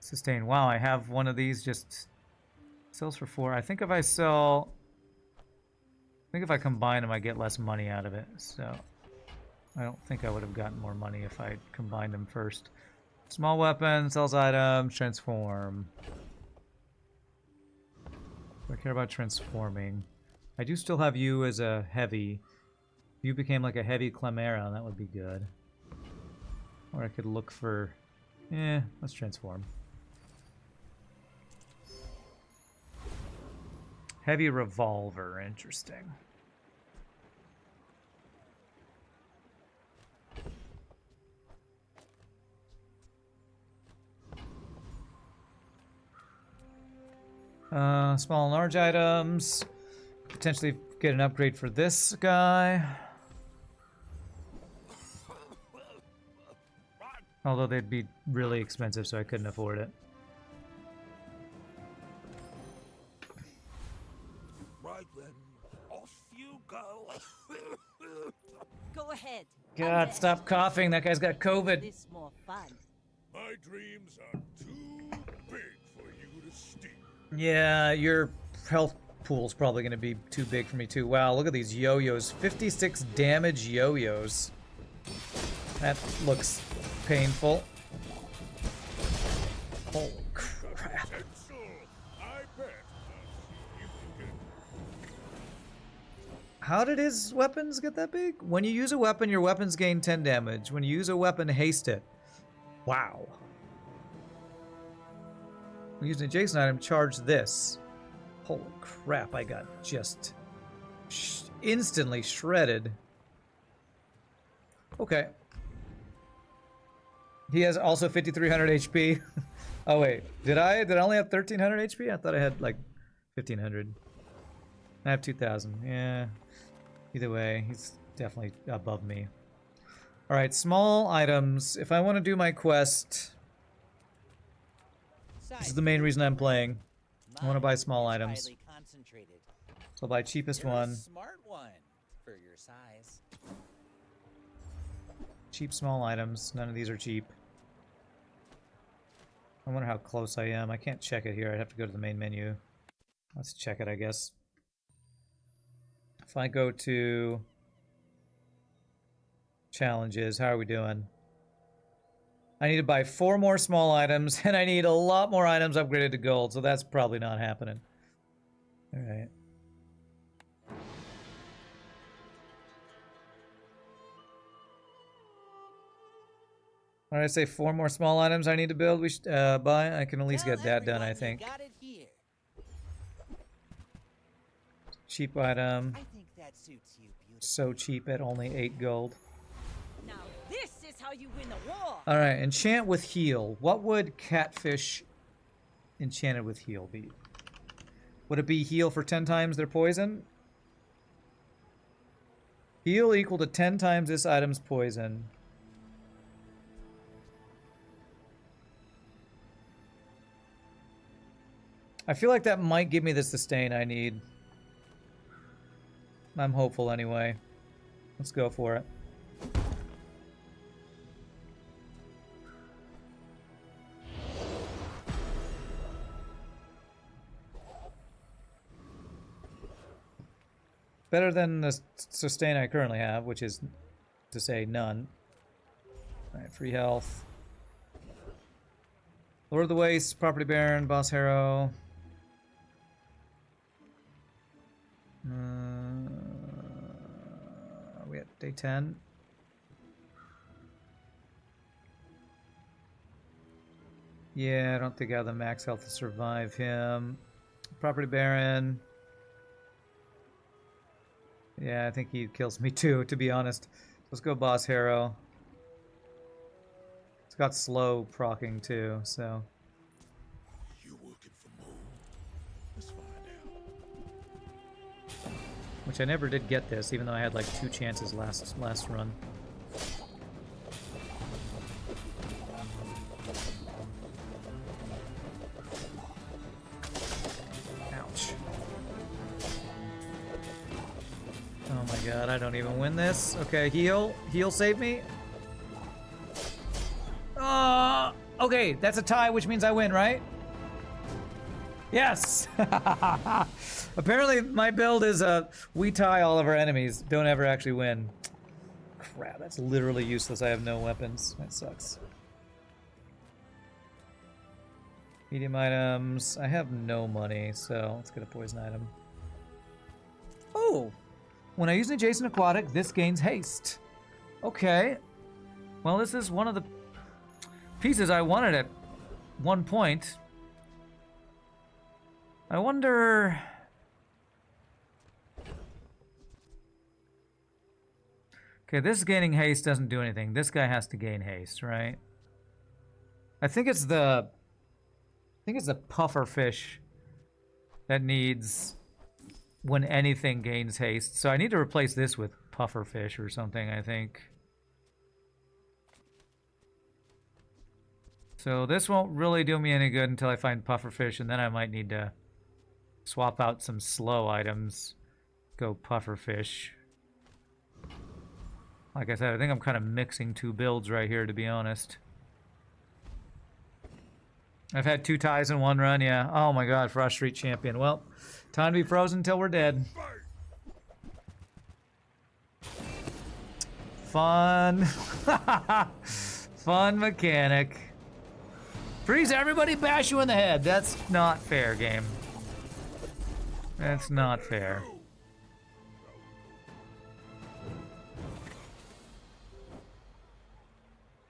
sustain. Wow, I have one of these just sells for 4. I think if I sell, I think if I combine them, I get less money out of it. So I don't think I would have gotten more money if I combined them first. Small weapon, sells items, transform. Do I care about transforming? I do still have you as a heavy. If you became like a heavy Chimera, that would be good. Or I could look for... let's transform. Heavy revolver, interesting. Small and large items. Potentially get an upgrade for this guy. Although they'd be really expensive, so I couldn't afford it. Right then, off you go. Go ahead. God, stop coughing. That guy's got COVID. This more fun. My dreams are too big for you to steal. Yeah, your health pool's probably going to be too big for me too. Wow, look at these yo-yos. 56 damage yo-yos. That looks painful. Holy crap. Pencil, I bet. How did his weapons get that big? When you use a weapon, your weapons gain 10 damage. When you use a weapon, haste it. Wow. When using an adjacent item, charge this. Holy crap, I got just instantly shredded. Okay. He has also 5,300 HP. Oh wait, did I only have 1,300 HP? I thought I had like 1,500. I have 2,000. Yeah. Either way, he's definitely above me. All right, small items. If I want to do my quest, this is the main reason I'm playing. I want to buy small items. Highly concentrated. So I'll buy cheapest You're one. a smart one for your size. Cheap small items. None of these are cheap. I wonder how close I am. I can't check it here. I'd have to go to the main menu. Let's check it, I guess. If I go to challenges, how are we doing? I need to buy 4 more small items, and I need a lot more items upgraded to gold, so that's probably not happening. Alright. What did I say? 4 more small items I need to build? We should buy? I can at least Tell get that done, I everyone you think. got it here. Cheap item. I think that suits you beautifully. So cheap at only 8 gold. Now this is how you win a war. Alright, enchant with heal. What would catfish enchanted with heal be? Would it be heal for 10 times their poison? Heal equal to 10 times this item's poison. I feel like that might give me the sustain I need. I'm hopeful anyway. Let's go for it. Better than the sustain I currently have, which is to say none. Alright, free health. Lord of the Waste, Property Baron, Boss Hero. Are we at day 10? Yeah, I don't think I have the max health to survive him. Property Baron. Yeah, I think he kills me too, to be honest. Let's go Boss Hero. It's got slow procking too, so. You working for more? Let's find out. Which I never did get this, even though I had like 2 chances last run. Ouch. Oh my god, I don't even win this. Okay, heal. Heal, save me. Okay, that's a tie, which means I win, right? Yes! Apparently my build is we tie all of our enemies, don't ever actually win. Crap, that's literally useless. I have no weapons. That sucks. Medium items. I have no money, so let's get a poison item. Oh! When I use an adjacent aquatic, this gains haste. Okay. Well, this is one of the pieces I wanted at one point. I wonder... Okay, this gaining haste doesn't do anything. This guy has to gain haste, right? I think it's the puffer fish that needs when anything gains haste. So I need to replace this with puffer fish or something, I think. So this won't really do me any good until I find puffer fish, and then I might need to swap out some slow items. Go puffer fish. Like I said, I think I'm kind of mixing 2 builds right here, to be honest. I've had 2 ties in 1 run, yeah. Oh my god, Frost Street Champion. Well, time to be frozen until we're dead. Fun. Fun mechanic. Freeze everybody, bash you in the head. That's not fair, game. That's not fair.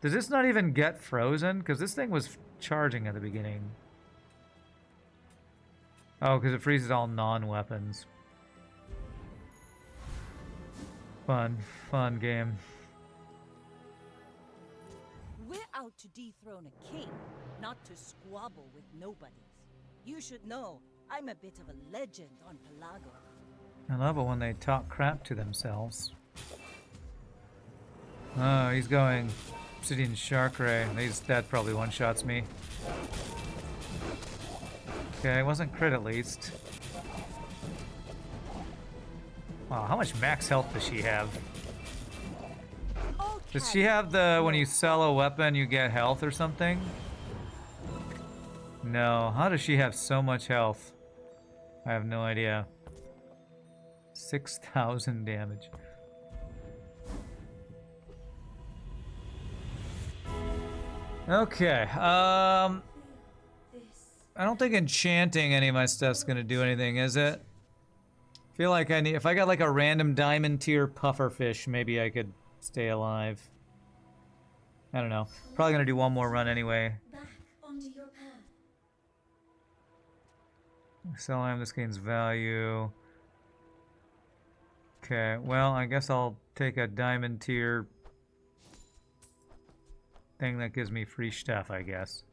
Does this not even get frozen? Because this thing was charging at the beginning. Oh, because it freezes all non-weapons. Fun. Fun game. We're out to dethrone a king, not to squabble with nobodies. You should know, I'm a bit of a legend on Pelago. I love it when they talk crap to themselves. Oh, he's going Obsidian Shark Ray. That probably one-shots me. Okay, it wasn't crit at least. Wow, how much max health does she have? Does she have the, when you sell a weapon, you get health or something? know. How does she have so much health? I have no idea. 6,000 damage. Okay, I don't think enchanting any of my stuff's gonna do anything, is it? I feel like I need, if I got like a random diamond tier pufferfish, maybe I could stay alive. I don't know. Probably gonna do one more run anyway. Back onto your path. Sell item, this gains value. Okay, well, I guess I'll take a diamond tier thing that gives me free stuff, I guess.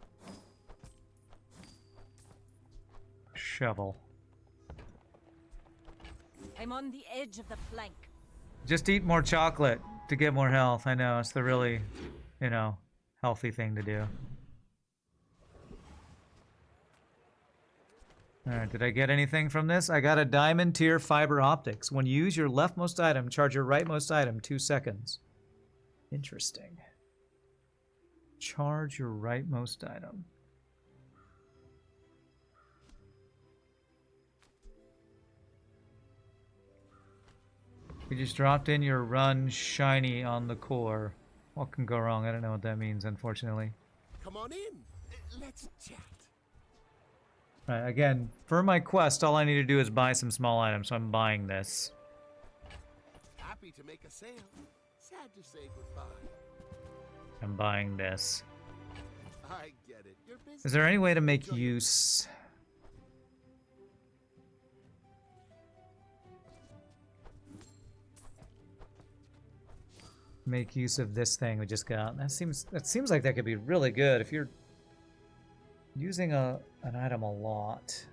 Shovel. I'm on the edge of the plank. Just eat more chocolate to get more health. I know, it's the really, you know, healthy thing to do. Alright, did I get anything from this? I got a diamond tier fiber optics. When you use your leftmost item, charge your rightmost item 2 seconds. Interesting. Charge your rightmost item. You just dropped in your run shiny on the core. What can go wrong? I don't know what that means, unfortunately. Come on in. Let's chat. Right, again, for my quest, all I need to do is buy some small items, so I'm buying this. Happy to make a sale. Sad to say goodbye. I'm buying this. I get it. You're busy. Is there any way to make use... make use of this thing we just got? That seems like that could be really good if you're using an item a lot.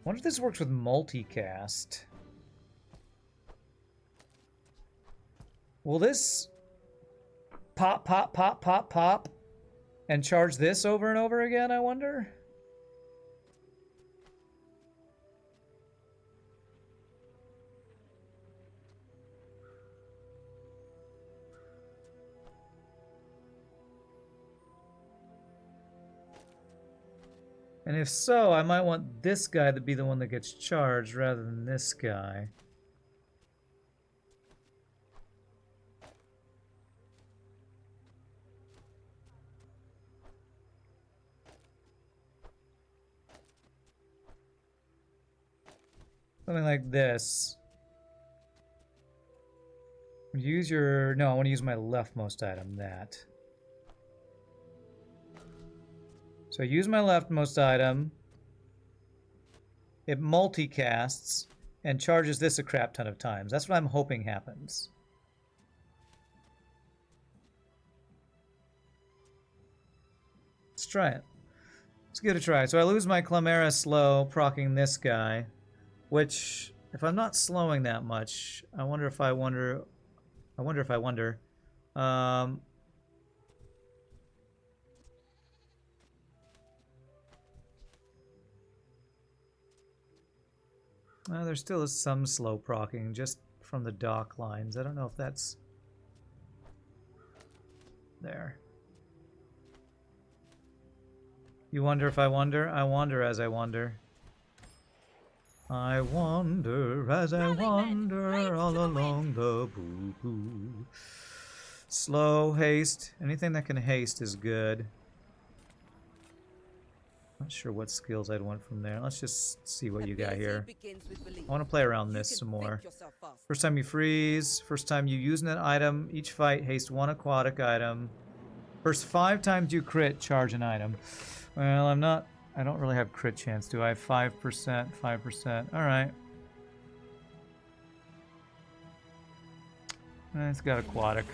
Wonder if this works with multicast. Will this pop, pop, pop, pop, pop, and charge this over and over again, I wonder? And if so, I might want this guy to be the one that gets charged rather than this guy. Something like this. Use your... No, I want to use my leftmost item, that. So I use my leftmost item. It multicasts and charges this a crap ton of times. That's what I'm hoping happens. Let's try it. Let's give it a try. So I lose my Clamera slow, proccing this guy, which, if I'm not slowing that much, I wonder if I wonder. There still is some slow procking just from the dock lines. I don't know if that's there. You wonder if I wonder? I wander as I wonder. I wander as I wander all along the poo-poo. Slow, haste. Anything that can haste is good. Not sure what skills I'd want from there. Let's just see what you got here. I want to play around this some more. First time you freeze. First time you use an item. Each fight, haste one aquatic item. First 5 times you crit, charge an item. Well, I don't really have crit chance, do I? 5%, 5%. Alright. It's got aquatic.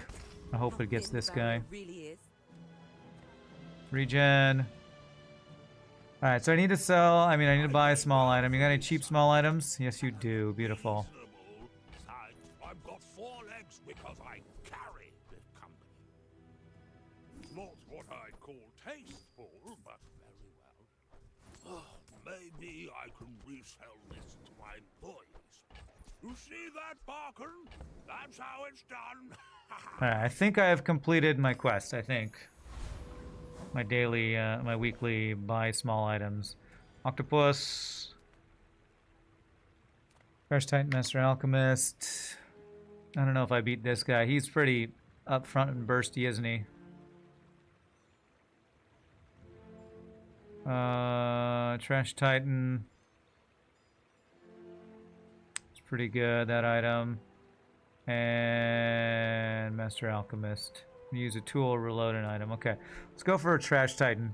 I hope it gets this guy. Regen. Alright, so I need to sell, I need to buy a small item. You got any cheap small items? Yes, you do. Beautiful. I've got 4 legs because I carry this company. Not what I'd call tasteful, but very well. Maybe I can resell this to my employees. You see that, Barkin? That's how it's done. Alright, I think I have completed my quest, I think. My daily, my weekly buy small items. Octopus. Fresh Titan Master Alchemist. I don't know if I beat this guy. He's pretty upfront and bursty, isn't he? Trash Titan. It's pretty good, that item. And Master Alchemist. Use a tool, reload an item. Okay, let's go for a Trash Titan.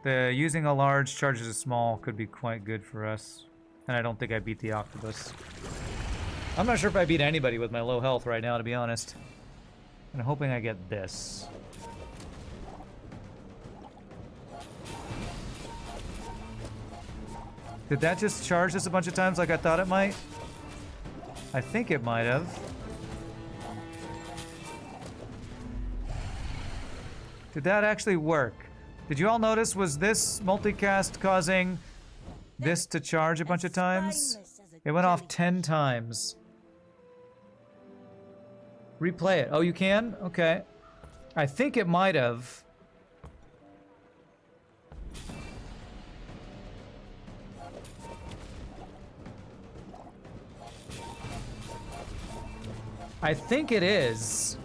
The using a large charges a small could be quite good for us. And I don't think I beat the octopus. I'm not sure if I beat anybody with my low health right now, to be honest. And I'm hoping I get this. Did that just charge this a bunch of times like I thought it might? I think it might have. Did that actually work? Did you all notice, was this multicast causing this to charge a bunch of times? It went off 10 times. Replay it. Oh, you can? Okay. I think it might have. I think it is.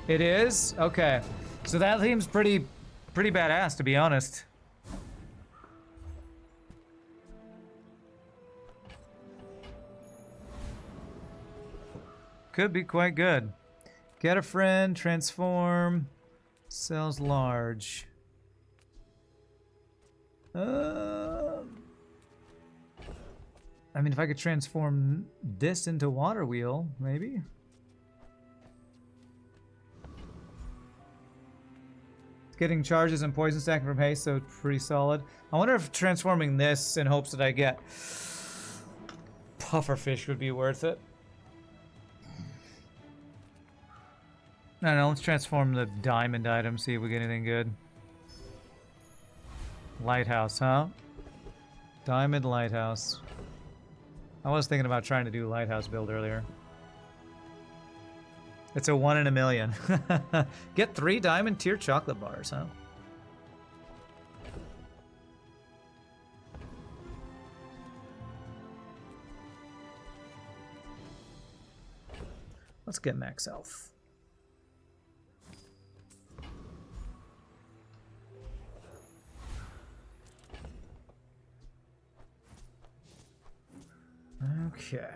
It is? Okay. So that seems pretty badass, to be honest. Could be quite good. Get a friend, transform, sells large. I mean, if I could transform this into water wheel, maybe. Getting charges and poison stacking from haste, so pretty solid. I wonder if transforming this in hopes that I get pufferfish would be worth it. I don't know, let's transform the diamond item, see if we get anything good. Lighthouse, huh? Diamond lighthouse. I was thinking about trying to do lighthouse build earlier. It's a 1 in a million. Get 3 diamond tier chocolate bars, huh? Let's get max health. Okay.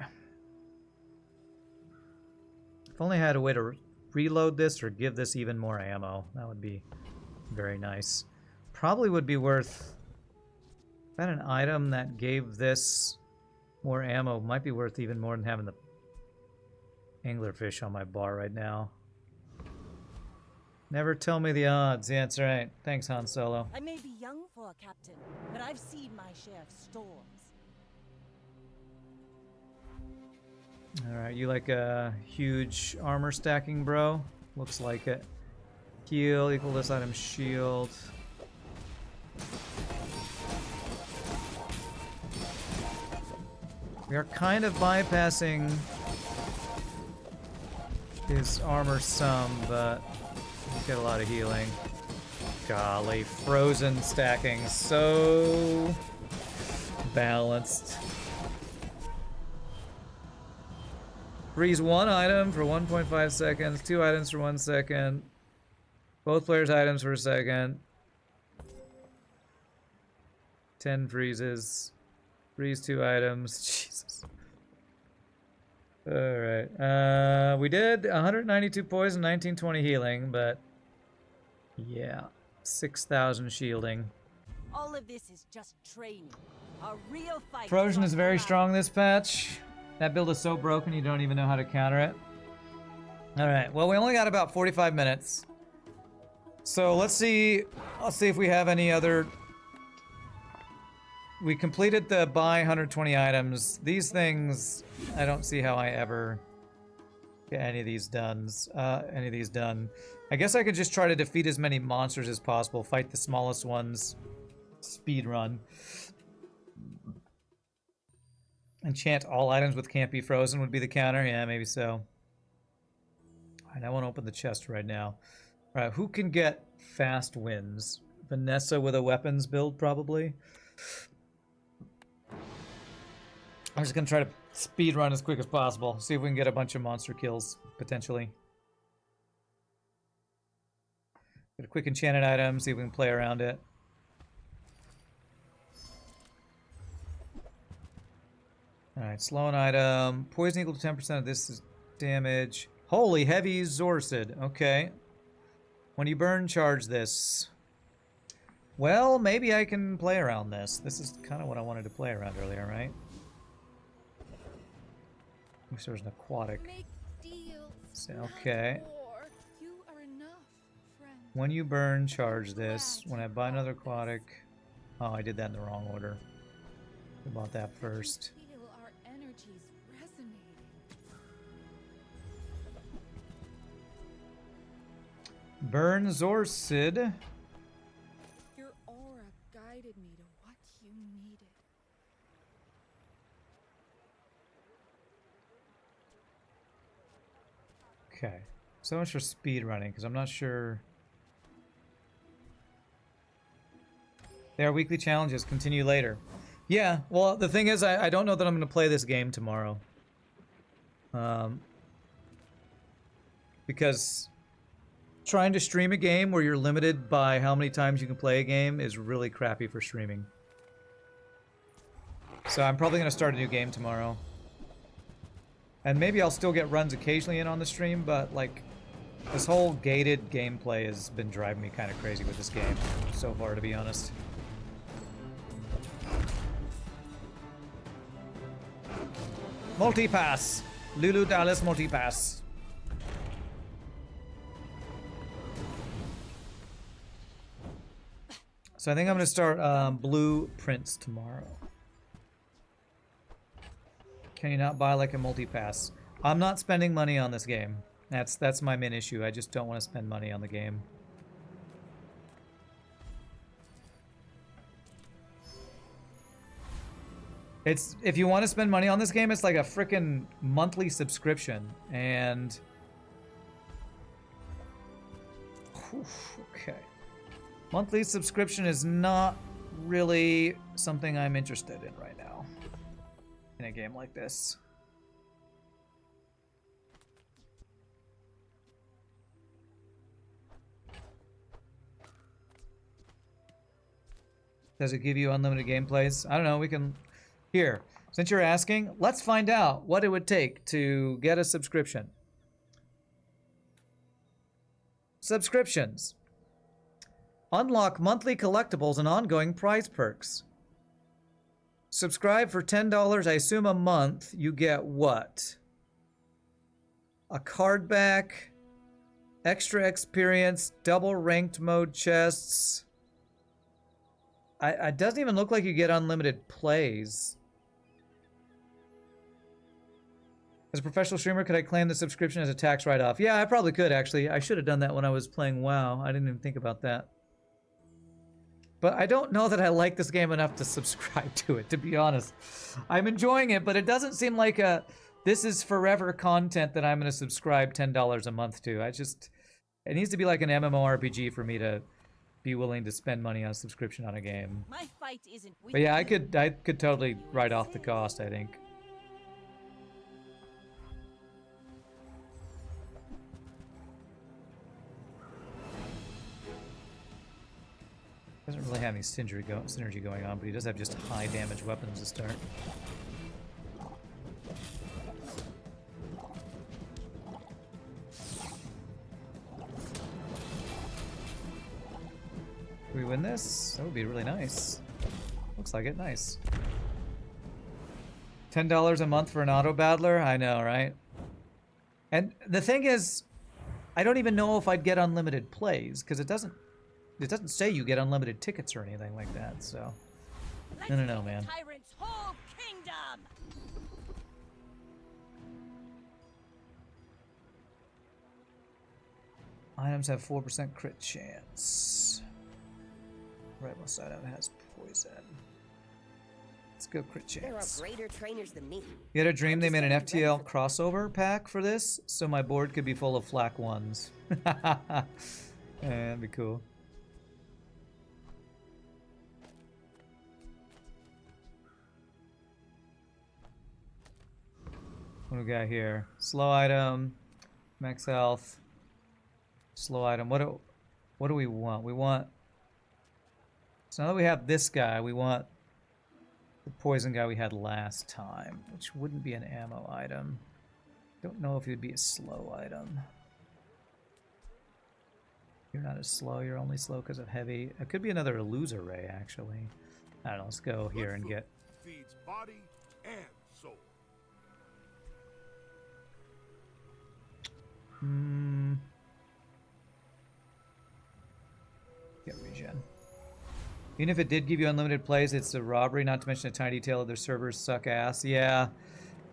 If only I had a way to reload this or give this even more ammo, that would be very nice. Probably would be worth... Is that an item that gave this more ammo? Might be worth even more than having the anglerfish on my bar right now. Never tell me the odds. Yeah, that's right. Thanks, Han Solo. I may be young for a captain, but I've seen my share of storms. Alright, you like a huge armor stacking, bro? Looks like it. Heal, equal this item's shield. We are kind of bypassing his armor some, but we get a lot of healing. Golly, frozen stacking, so balanced. Freeze 1 item for 1.5 seconds, 2 items for 1 second, both players' items for a second, 10 freezes, freeze 2 items, Jesus. Alright, we did 192 poison, 1920 healing, but yeah, 6,000 shielding. All of this is just training. A real fight. Frozen is very strong this patch. That build is so broken you don't even know how to counter it. Alright, well we only got about 45 minutes. So let's see, I'll see if we have any other... We completed the buy 120 items. These things, I don't see how I ever get any of these done. I guess I could just try to defeat as many monsters as possible, fight the smallest ones, speed run. Enchant all items with can't be frozen would be the counter. Yeah, maybe so. Alright, I want to open the chest right now. Alright, who can get fast wins? Vanessa with a weapons build, probably. I'm just going to try to speed run as quick as possible. See if we can get a bunch of monster kills, potentially. Get a quick enchanted item, see if we can play around it. Alright, slow an item. Poison equal to 10% of this is damage. Holy heavy Zorcid. Okay. When you burn, charge this. Well, maybe I can play around this. This is kind of what I wanted to play around earlier, right? Wish there was an aquatic. Make deals, So, not okay. war. You are enough, friend. When you burn, charge this. When I buy another aquatic... Oh, I did that in the wrong order. We bought that first. I feel our energies resonating. Burn Zorcid. Your aura guided me to what you needed. Okay. So much for speed running, because I'm not sure... There are weekly challenges. Continue later. Yeah, well, the thing is, I don't know that I'm going to play this game tomorrow. Because trying to stream a game where you're limited by how many times you can play a game is really crappy for streaming. So I'm probably going to start a new game tomorrow. And maybe I'll still get runs occasionally in on the stream, but like this whole gated gameplay has been driving me kind of crazy with this game so far, to be honest. Multi-pass! Lulu Dallas multi-pass. So I think I'm going to start Blueprints tomorrow. Can you not buy like a multi-pass? I'm not spending money on this game. That's my main issue. I just don't want to spend money on the game. It's, if you want to spend money on this game, it's like a freaking monthly subscription. And... okay. Monthly subscription is not really something I'm interested in right now. In a game like this. Does it give you unlimited gameplays? I don't know, we can... Here, since you're asking, let's find out what it would take to get a subscription. Subscriptions. Unlock monthly collectibles and ongoing prize perks. Subscribe for $10, I assume a month. You get what? A card back, extra experience, double ranked mode chests. It doesn't even look like you get unlimited plays. As a professional streamer, could I claim the subscription as a tax write-off? Yeah, I probably could, actually. I should have done that when I was playing WoW. I didn't even think about that. But I don't know that I like this game enough to subscribe to it, to be honest. I'm enjoying it, but it doesn't seem like a... This is forever content that I'm going to subscribe $10 a month to. It needs to be like an MMORPG for me to be willing to spend money on a subscription on a game. My fight isn't with But yeah, I you. could totally write off the cost, I think. Doesn't really have any synergy going on, but he does have just high damage weapons to start. Do we win this? That would be really nice. Looks like it. Nice. $10 a month for an auto battler? I know, right? And the thing is, I don't even know if I'd get unlimited plays, because it doesn't say you get unlimited tickets or anything like that, so... I don't know, man. Tyrant's whole kingdom. Items have 4% crit chance. Rightmost item has poison. Let's go crit There are chance. greater trainers than me. You had a dream I'm they just made an getting ready FTL for- crossover pack for this, so my board could be full of flak ones. Yeah, that'd be cool. What do we got here? Slow item, max health, slow item. What do we want? We want. So now that we have this guy, we want the poison guy we had last time, which wouldn't be an ammo item. Don't know if it would be a slow item. You're not as slow. You're only slow because of heavy. It could be another loser ray, actually. I don't know. Let's go here and get. Feeds body and soul. Get regen. Even if it did give you unlimited plays, it's a robbery. Not to mention a tiny detail of their servers suck ass. Yeah,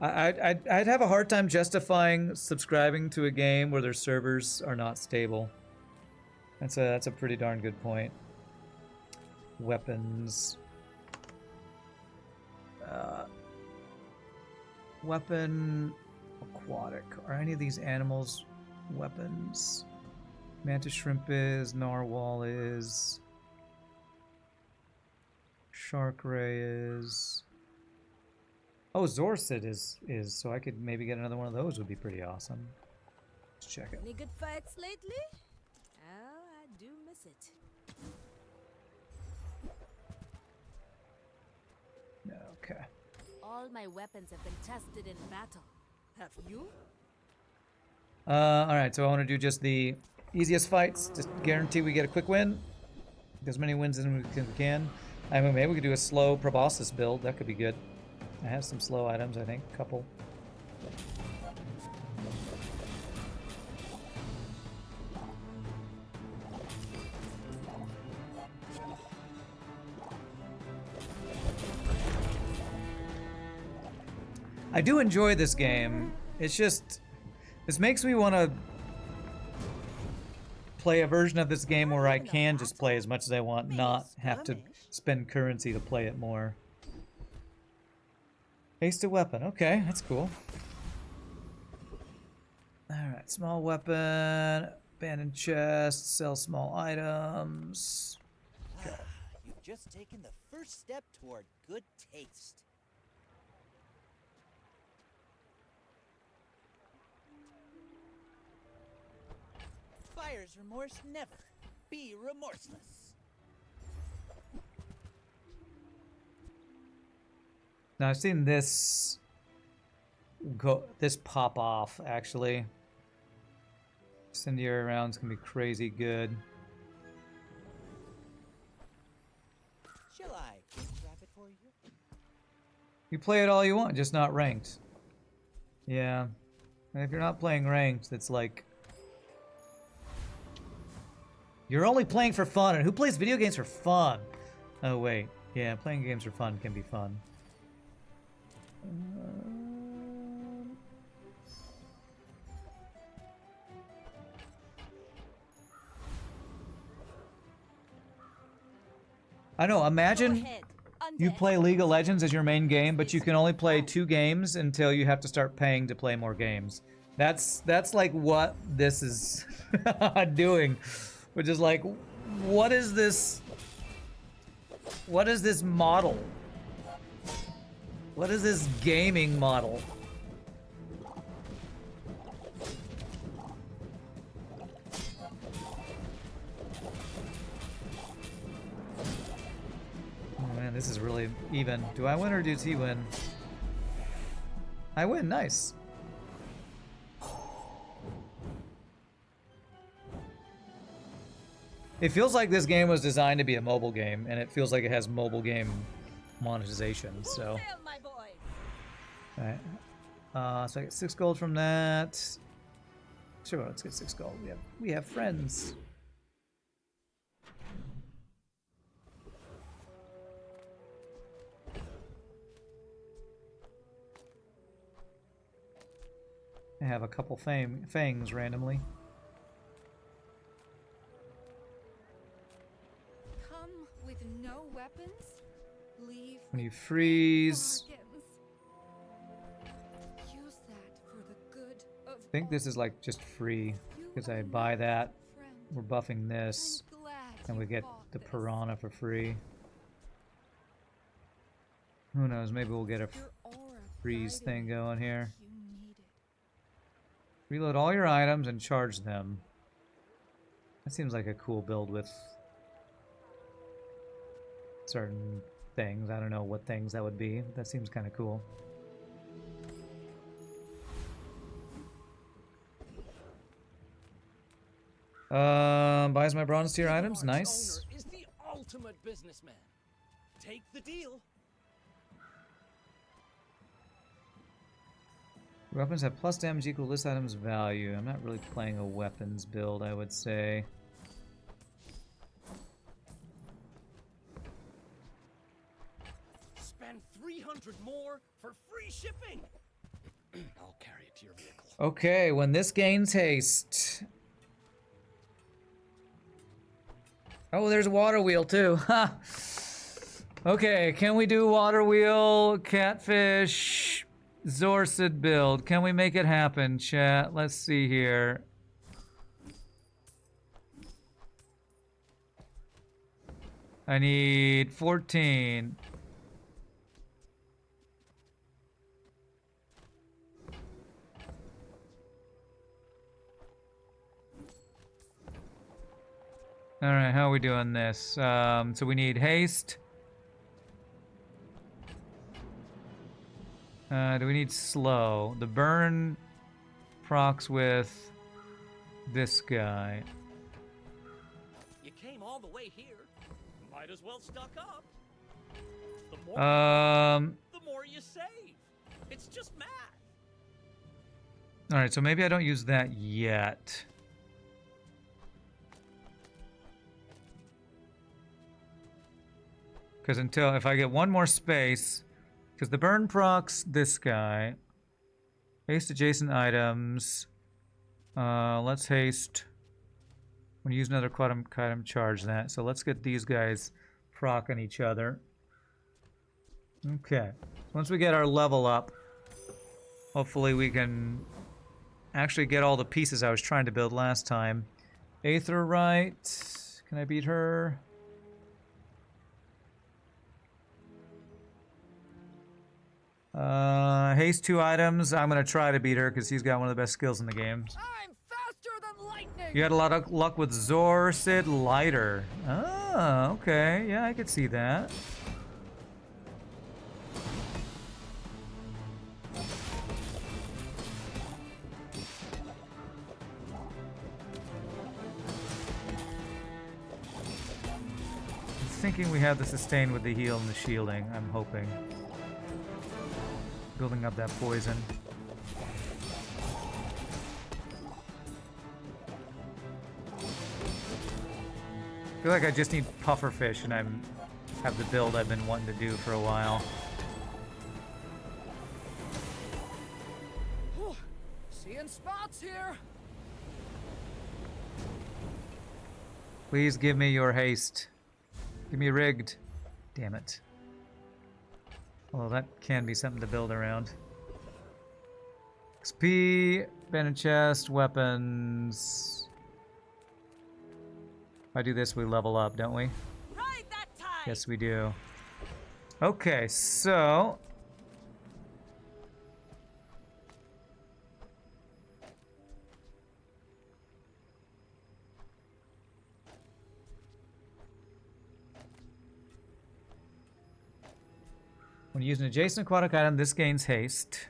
I'd have a hard time justifying subscribing to a game where their servers are not stable. That's a pretty darn good point. Weapons. Weapon. Aquatic. Are any of these animals weapons? Mantis shrimp is. Narwhal is. Shark ray is. Oh, Zorsid is. So I could maybe get another one of those. Would be pretty awesome. Let's check it. Any good fights lately? Oh, I do miss it. Okay. All my weapons have been tested in battle. Have you? Alright, so I want to do just the easiest fights. Just guarantee we get a quick win. Get as many wins as we can. I mean, maybe we could do a slow proboscis build. That could be good. I have some slow items, I think. A couple. I do enjoy this game. It's just, this makes me want to play a version of this game where I can just play as much as I want, not have to spend currency to play it more. Hasted weapon. Okay, that's cool. Alright, small weapon, abandoned chest, sell small items. You've just taken the first step toward good taste. Buyer's remorse never. Be remorseless. Now I've seen this pop off actually. Incendiary rounds can be crazy good. Shall I grab it for you? You play it all you want, just not ranked. Yeah. And if you're not playing ranked, it's like you're only playing for fun, and who plays video games for fun? Oh wait, yeah, playing games for fun can be fun. I know, imagine you play League of Legends as your main game, but you can only play 2 games until you have to start paying to play more games. That's like what this is doing. Which is like, what is this? What is this model? What is this gaming model? Oh man, this is really even. Do I win or does he win? I win, nice. It feels like this game was designed to be a mobile game, and it feels like it has mobile game monetization, so. Alright. So I get 6 gold from that. Sure, let's get 6 gold. We have friends. I have a couple fangs randomly. When you freeze, Use that for the good of I think this is like just free you because I are buy my that. friend. We're buffing this, I'm glad and you we get bought the this. piranha for free. Who knows? Maybe we'll get a Your aura freeze guided thing me going here. you needed. Reload all your items and charge them. That seems like a cool build with certain things. I don't know what things that would be, but that seems kind of cool. Buys my bronze tier items. Mark's Nice. owner is the ultimate businessman. Take the deal. Weapons have plus damage equal to this item's value. I'm not really playing a weapons build, I would say. Spend 300 more for free shipping. I'll carry it to your vehicle. Okay, when this gains haste. Oh, there's a water wheel too. Ha! Okay, can we do water wheel, catfish, Zorsid build? Can we make it happen, chat? Let's see here. I need 14. Alright, how are we doing this? So we need haste. Do we need slow? The burn procs with this guy. You came all the way here. Might as well stock up. The more, the more you save. It's just math. Alright, so maybe I don't use that yet. Because if I get one more space, because the burn procs this guy. Haste adjacent items. Let's haste. When you use another quantum item, charge that. So let's get these guys proc on each other. Okay. Once we get our level up, hopefully we can actually get all the pieces I was trying to build last time. Aetherite. Can I beat her? Haste 2 items. I'm gonna try to beat her because he's got one of the best skills in the game. I'm faster than lightning. You had a lot of luck with Zorsid Lighter. Oh, okay. Yeah, I could see that. I'm thinking we have the sustain with the heal and the shielding. I'm hoping. Building up that poison. I feel like I just need pufferfish and have the build I've been wanting to do for a while. Seeing spots here. Please give me your haste. Give me rigged. Damn it. Although that can be something to build around. XP, abandoned chest, weapons. If I do this, we level up, don't we? Ride that tide! Yes, we do. Okay, so... when you use an adjacent aquatic item, this gains haste.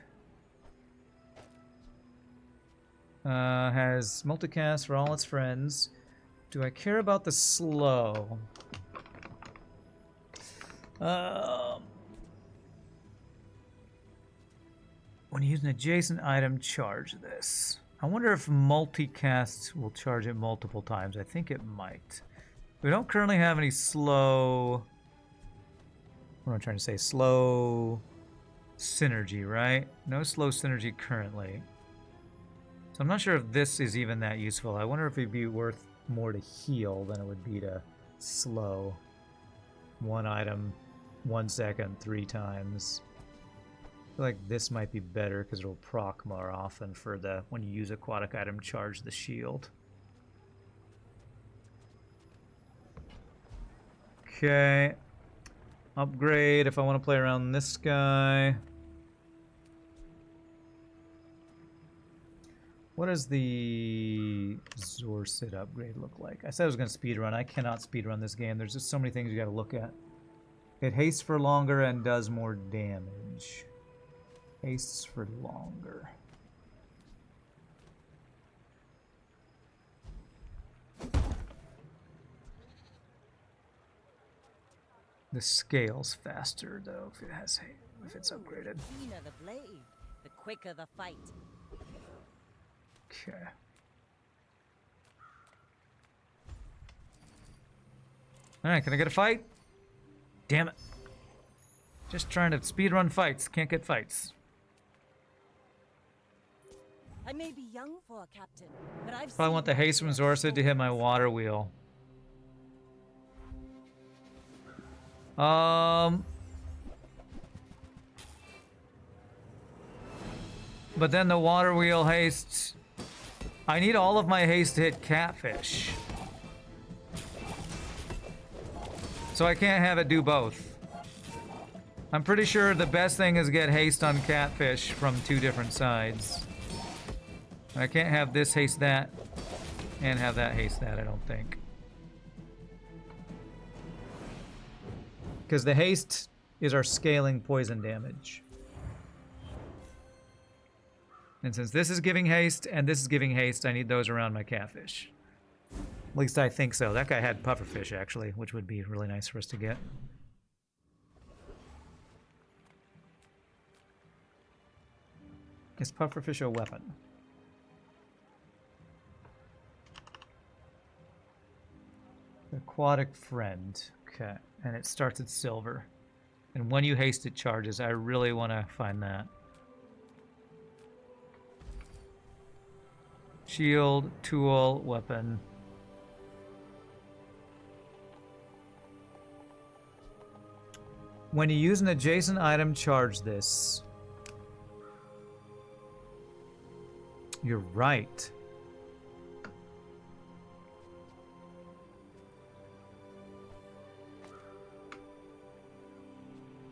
Has multicast for all its friends. Do I care about the slow? When you use an adjacent item, charge this. I wonder if multicast will charge it multiple times. I think it might. We don't currently have any slow... What am I trying to say? Slow synergy, right? No slow synergy currently. So I'm not sure if this is even that useful. I wonder if it'd be worth more to heal than it would be to slow one item 1 second 3 times. I feel like this might be better because it'll proc more often for the when you use aquatic item, charge the shield. Okay. Upgrade if I want to play around this guy. What does the Zorsid upgrade look like? I said I was going to speedrun. I cannot speedrun this game. There's just so many things you got to look at. It hastes for longer and does more damage. Hastes for longer. The scale's faster though if it has if it's upgraded. The keener the blade, the quicker the fight. Okay. Alright, can I get a fight? Damn it. Just trying to speedrun fights. Can't get fights. I may be young for a captain, but I've Probably want the haste from Zorsid to hit my water wheel. But then the water wheel haste. I need all of my haste to hit catfish. So I can't have it do both. I'm pretty sure the best thing is get haste on catfish from 2 different sides. I can't have this haste that and have that haste that, I don't think. Because the haste is our scaling poison damage. And since this is giving haste and this is giving haste, I need those around my catfish. At least I think so. That guy had pufferfish, actually, which would be really nice for us to get. Is pufferfish a weapon? Aquatic friend. Okay. And it starts at silver. And when you haste, it charges. I really want to find that. Shield, tool, weapon. When you use an adjacent item, charge this. You're right.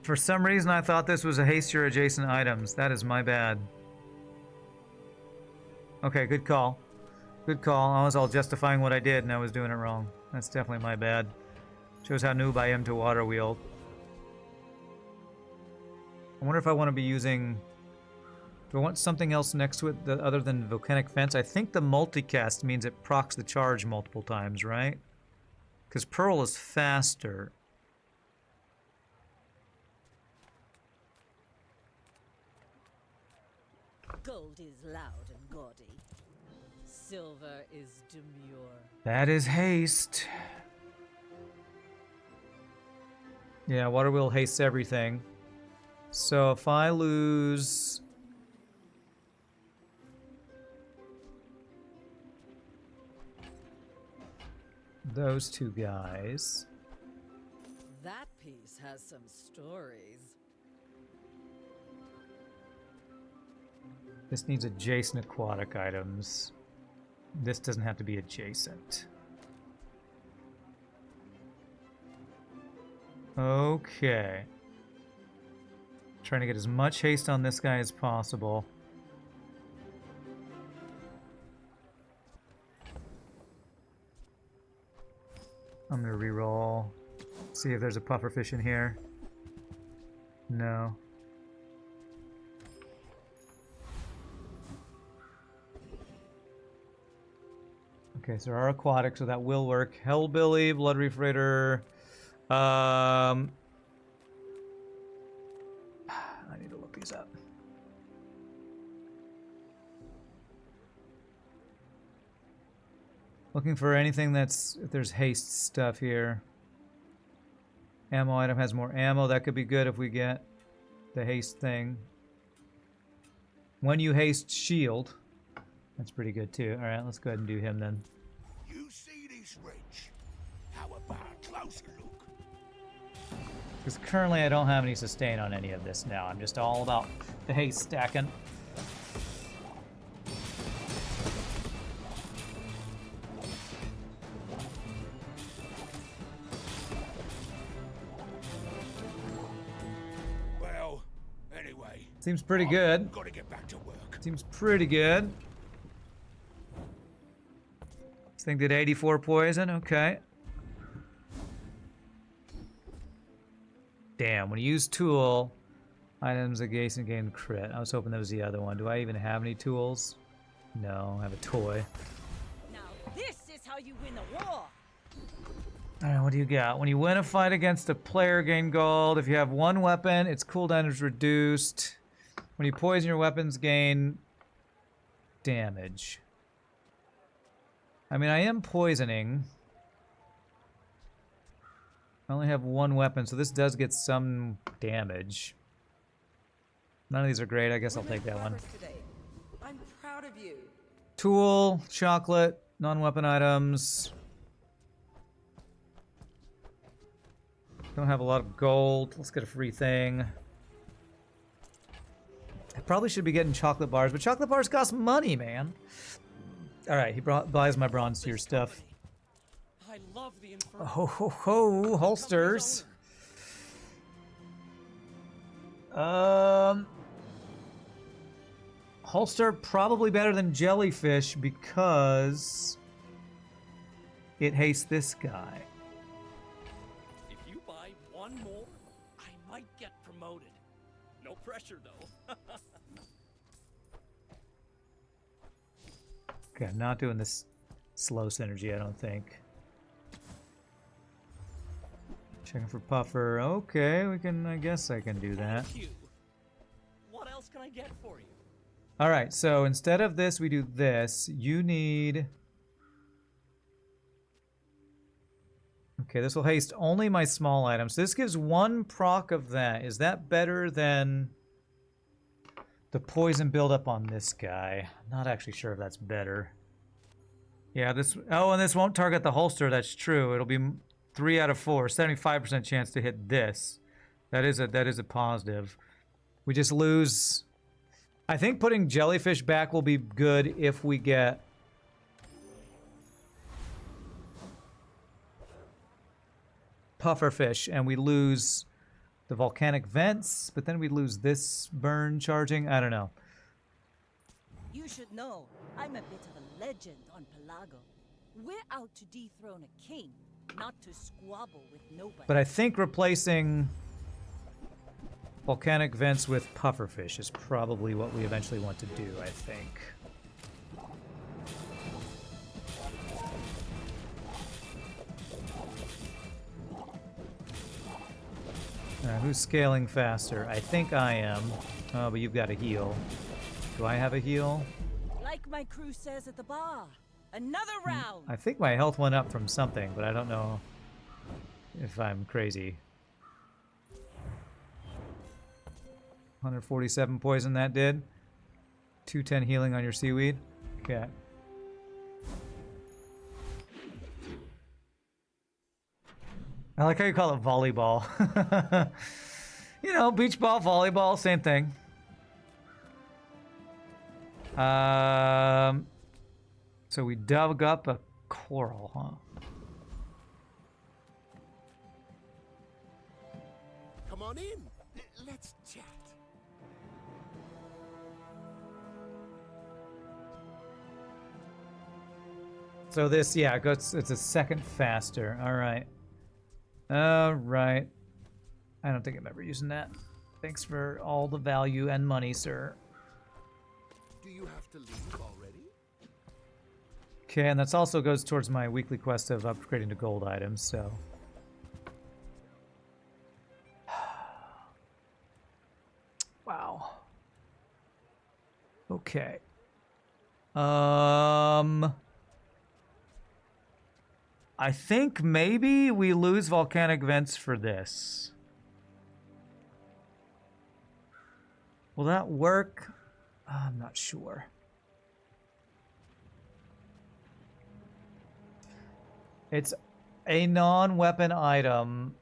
For some reason, I thought this was a haste your adjacent items. That is my bad. Okay, good call. Good call. I was all justifying what I did, and I was doing it wrong. That's definitely my bad. Shows how noob I am to water wheel. I wonder if I want to be using... Do I want something else next to it other than Volcanic Fence? I think the multicast means it procs the charge multiple times, right? Because Pearl is faster. Gold is loud and gaudy. Silver is demure. That is haste. Yeah, water wheel hastes everything. So if I lose... those 2 guys... That piece has some stories. This needs adjacent aquatic items. This doesn't have to be adjacent. Okay. Trying to get as much haste on this guy as possible. I'm gonna reroll. See if there's a pufferfish in here. No. Okay, so there are aquatics, so that will work. Hellbilly, Blood Reef Raider. I need to look these up. Looking for anything that's... if there's haste stuff here. Ammo item has more ammo. That could be good if we get the haste thing. When you haste shield. That's pretty good too. Alright, let's go ahead and do him then. You see this ridge? How about a closer look? Because currently I don't have any sustain on any of this now. I'm just all about the haste stacking. Well, anyway. Seems pretty good. Gotta get back to work. Seems pretty good. This thing did 84 poison. Okay. Damn, when you use tool, items adjacent gain crit. I was hoping that was the other one. Do I even have any tools? No, I have a toy. Now this is how you win a war. Alright, what do you got? When you win a fight against a player, gain gold. If you have one weapon, its cooldown is reduced. When you poison your weapons, gain damage. I mean, I am poisoning. I only have one weapon, so this does get some damage. None of these are great. I guess I'll take that one. I'm proud of you. Tool, chocolate, non-weapon items. Don't have a lot of gold. Let's get a free thing. I probably should be getting chocolate bars, but chocolate bars cost money, man. All right, he buys my bronze tier stuff. I love the Inferno. Ho ho ho, holsters. Holster probably better than jellyfish because it hastes this guy. If you buy one more, I might get promoted. No pressure, though. Okay, I'm not doing this slow synergy, I don't think. Checking for puffer. Okay, we can. I guess I can do that. Thank you. What else can I get for you? All right, so instead of this, we do this. You need. Okay, this will haste only my small items. So this gives one proc of that. Is that better than the poison buildup on this guy? I'm not actually sure if that's better. Yeah, this. Oh, and this won't target the holster. That's true. It'll be 3 out of 4, 75% chance to hit this. That is a positive. We just lose. I think putting jellyfish back will be good if we get pufferfish and we lose the volcanic vents, but then we lose this burn charging. I don't know. You should know, I'm a bit of a legend on Pelago. We're out to dethrone a king, not to squabble with nobody. But I think replacing volcanic vents with pufferfish is probably what we eventually want to do, I think. Who's scaling faster? I think I am. Oh, but you've got a heal. Do I have a heal? Like my crew says at the bar, another round. I think my health went up from something, but I don't know if I'm crazy. 147 poison that did. 210 healing on your seaweed. Okay. I like how you call it volleyball. You know, beach ball, volleyball, same thing. So we dug up a coral, huh? Come on in. Let's chat. So this, yeah, it's a second faster. All right. All right. I don't think I'm ever using that. Thanks for all the value and money, sir. Do you have to leave already? Okay, and that also goes towards my weekly quest of upgrading to gold items, so. Wow. Okay. I think maybe we lose volcanic vents for this. Will that work? I'm not sure. It's a non-weapon item.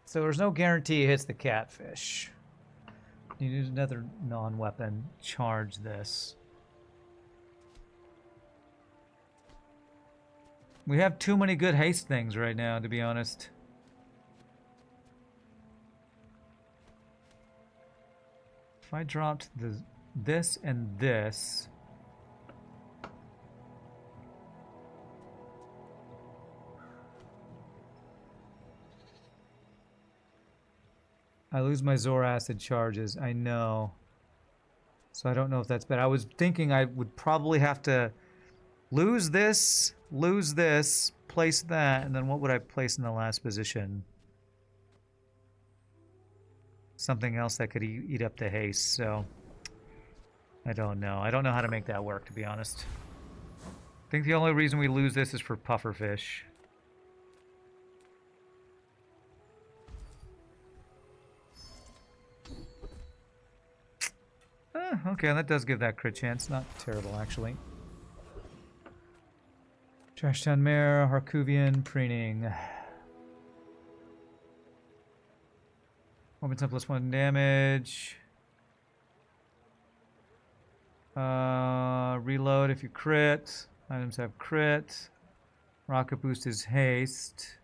So there's no guarantee it hits the catfish. You need another non-weapon. Charge this. We have too many good haste things right now, to be honest. If I dropped this and this... I lose my Zor acid charges, I know. So I don't know if that's bad. I was thinking I would probably have to lose this, place that, and then what would I place in the last position? Something else that could eat up the haste, so... I don't know. I don't know how to make that work, to be honest. I think the only reason we lose this is for pufferfish. Okay, that does give that crit chance. Not terrible, actually. Trashtown Mare, Harkuvian, Preening. Weapon type +1 damage. Reload if you crit. Items have crit. Rocket boost is haste.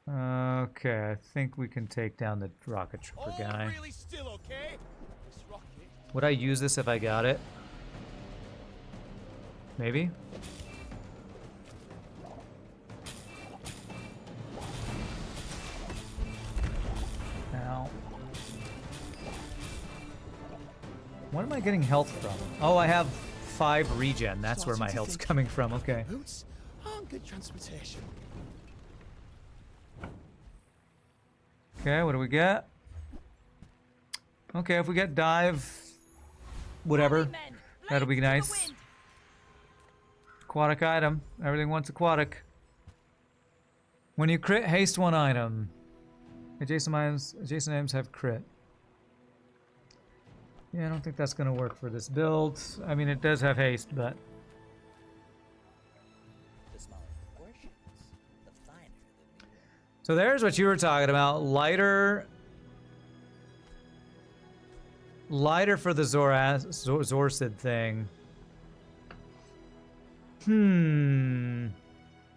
Okay, I think we can take down the rocket trooper guy. Really still okay? This rocket. Would I use this if I got it? Maybe? Ow. What am I getting health from? Oh, I have 5 regen. That's where my health's coming from. Okay. Boots aren't good transportation. Okay, what do we get? Okay, if we get dive, whatever, that'll be nice. Aquatic item. Everything wants aquatic. When you crit, haste 1 item. Adjacent items have crit. Yeah, I don't think that's going to work for this build. I mean, it does have haste, but... The smaller the portions, the finer the meal. So there's what you were talking about. Lighter for the Zorsid thing.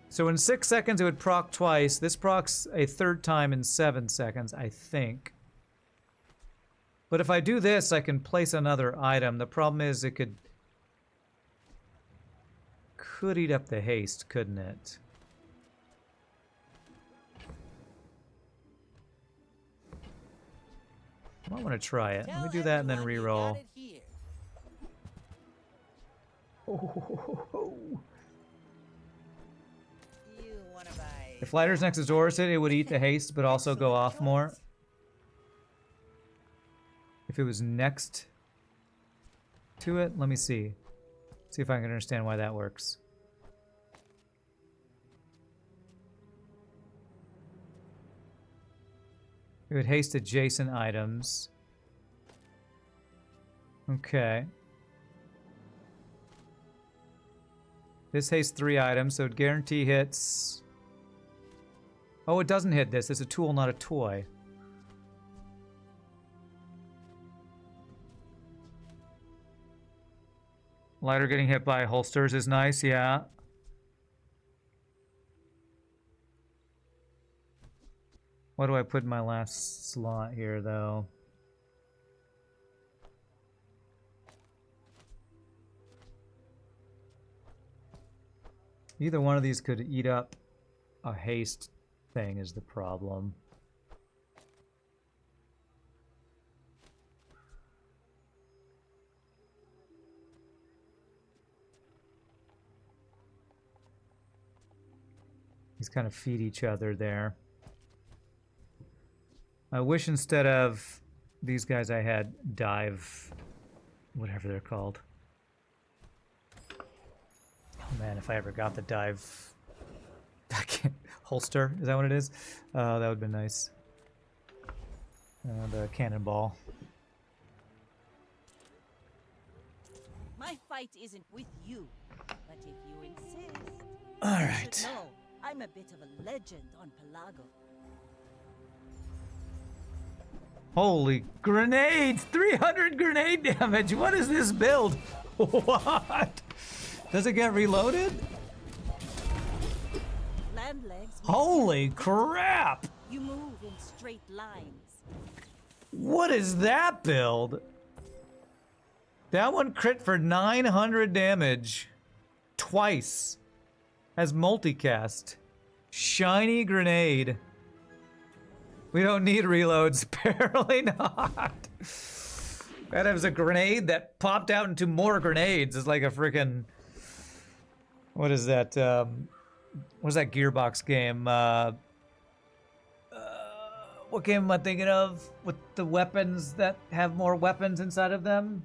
So in 6 seconds it would proc twice. This procs a 3rd time in 7 seconds, I think. But if I do this, I can place another item. The problem is it could eat up the haste, couldn't it? I might want to try it. Let me do that and then reroll. If Lighter's next to Zorsid, it would eat the haste, but also go off more. If it was next to it, let me see. See if I can understand why that works. It would haste adjacent items. Okay. This hastes 3 items, so it guarantee hits... Oh, it doesn't hit this. It's a tool, not a toy. Lighter getting hit by holsters is nice, yeah. What do I put in my last slot here, though? Either one of these could eat up a haste thing is the problem. These kind of feed each other there. I wish instead of these guys I had dive, whatever they're called. Oh man, if I ever got the dive holster, is that what it is? That would have been nice. The cannonball. My fight isn't with you, but if you insist, All you right. should know I'm a bit of a legend on Pelago. Holy grenades! 300 grenade damage! What is this build? What? Does it get reloaded? Land legs. Holy crap! You move in straight lines. What is that build? That one crit for 900 damage. Twice. Has multicast. Shiny grenade. We don't need reloads. Apparently not. That was a grenade that popped out into more grenades. It's like a freaking... What is that? What's that Gearbox game? What game am I thinking of? With the weapons that have more weapons inside of them?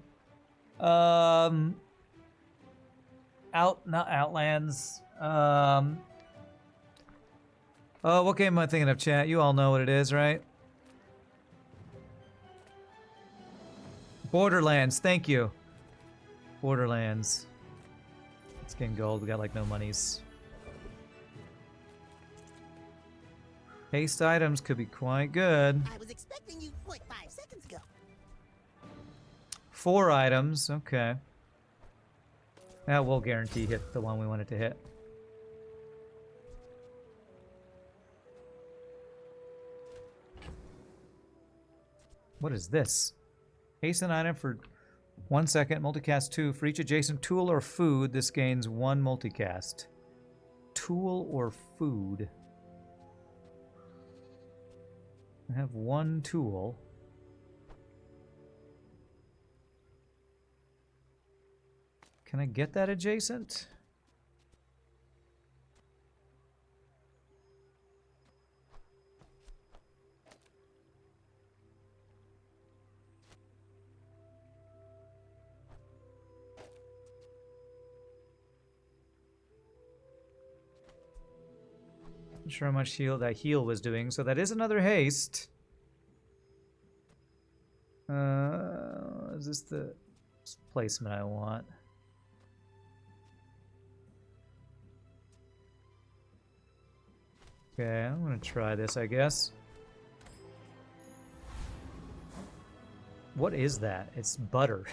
Not Outlands. Oh, what game am I thinking of, chat? You all know what it is, right? Borderlands, thank you. Borderlands. Let's get gold, we got like no monies. Haste items could be quite good. I was expecting you, like, 5 seconds ago. 4 items, okay. That will guarantee hit the one we wanted to hit. What is this? Haste an item for 1 second, multicast 2. For each adjacent tool or food, this gains 1 multicast. Tool or food. I have 1 tool. Can I get that adjacent? Not sure how much heal that heal was doing, so that is another haste. Is this the placement I want? Okay, I'm gonna try this, I guess. What is that? It's butter.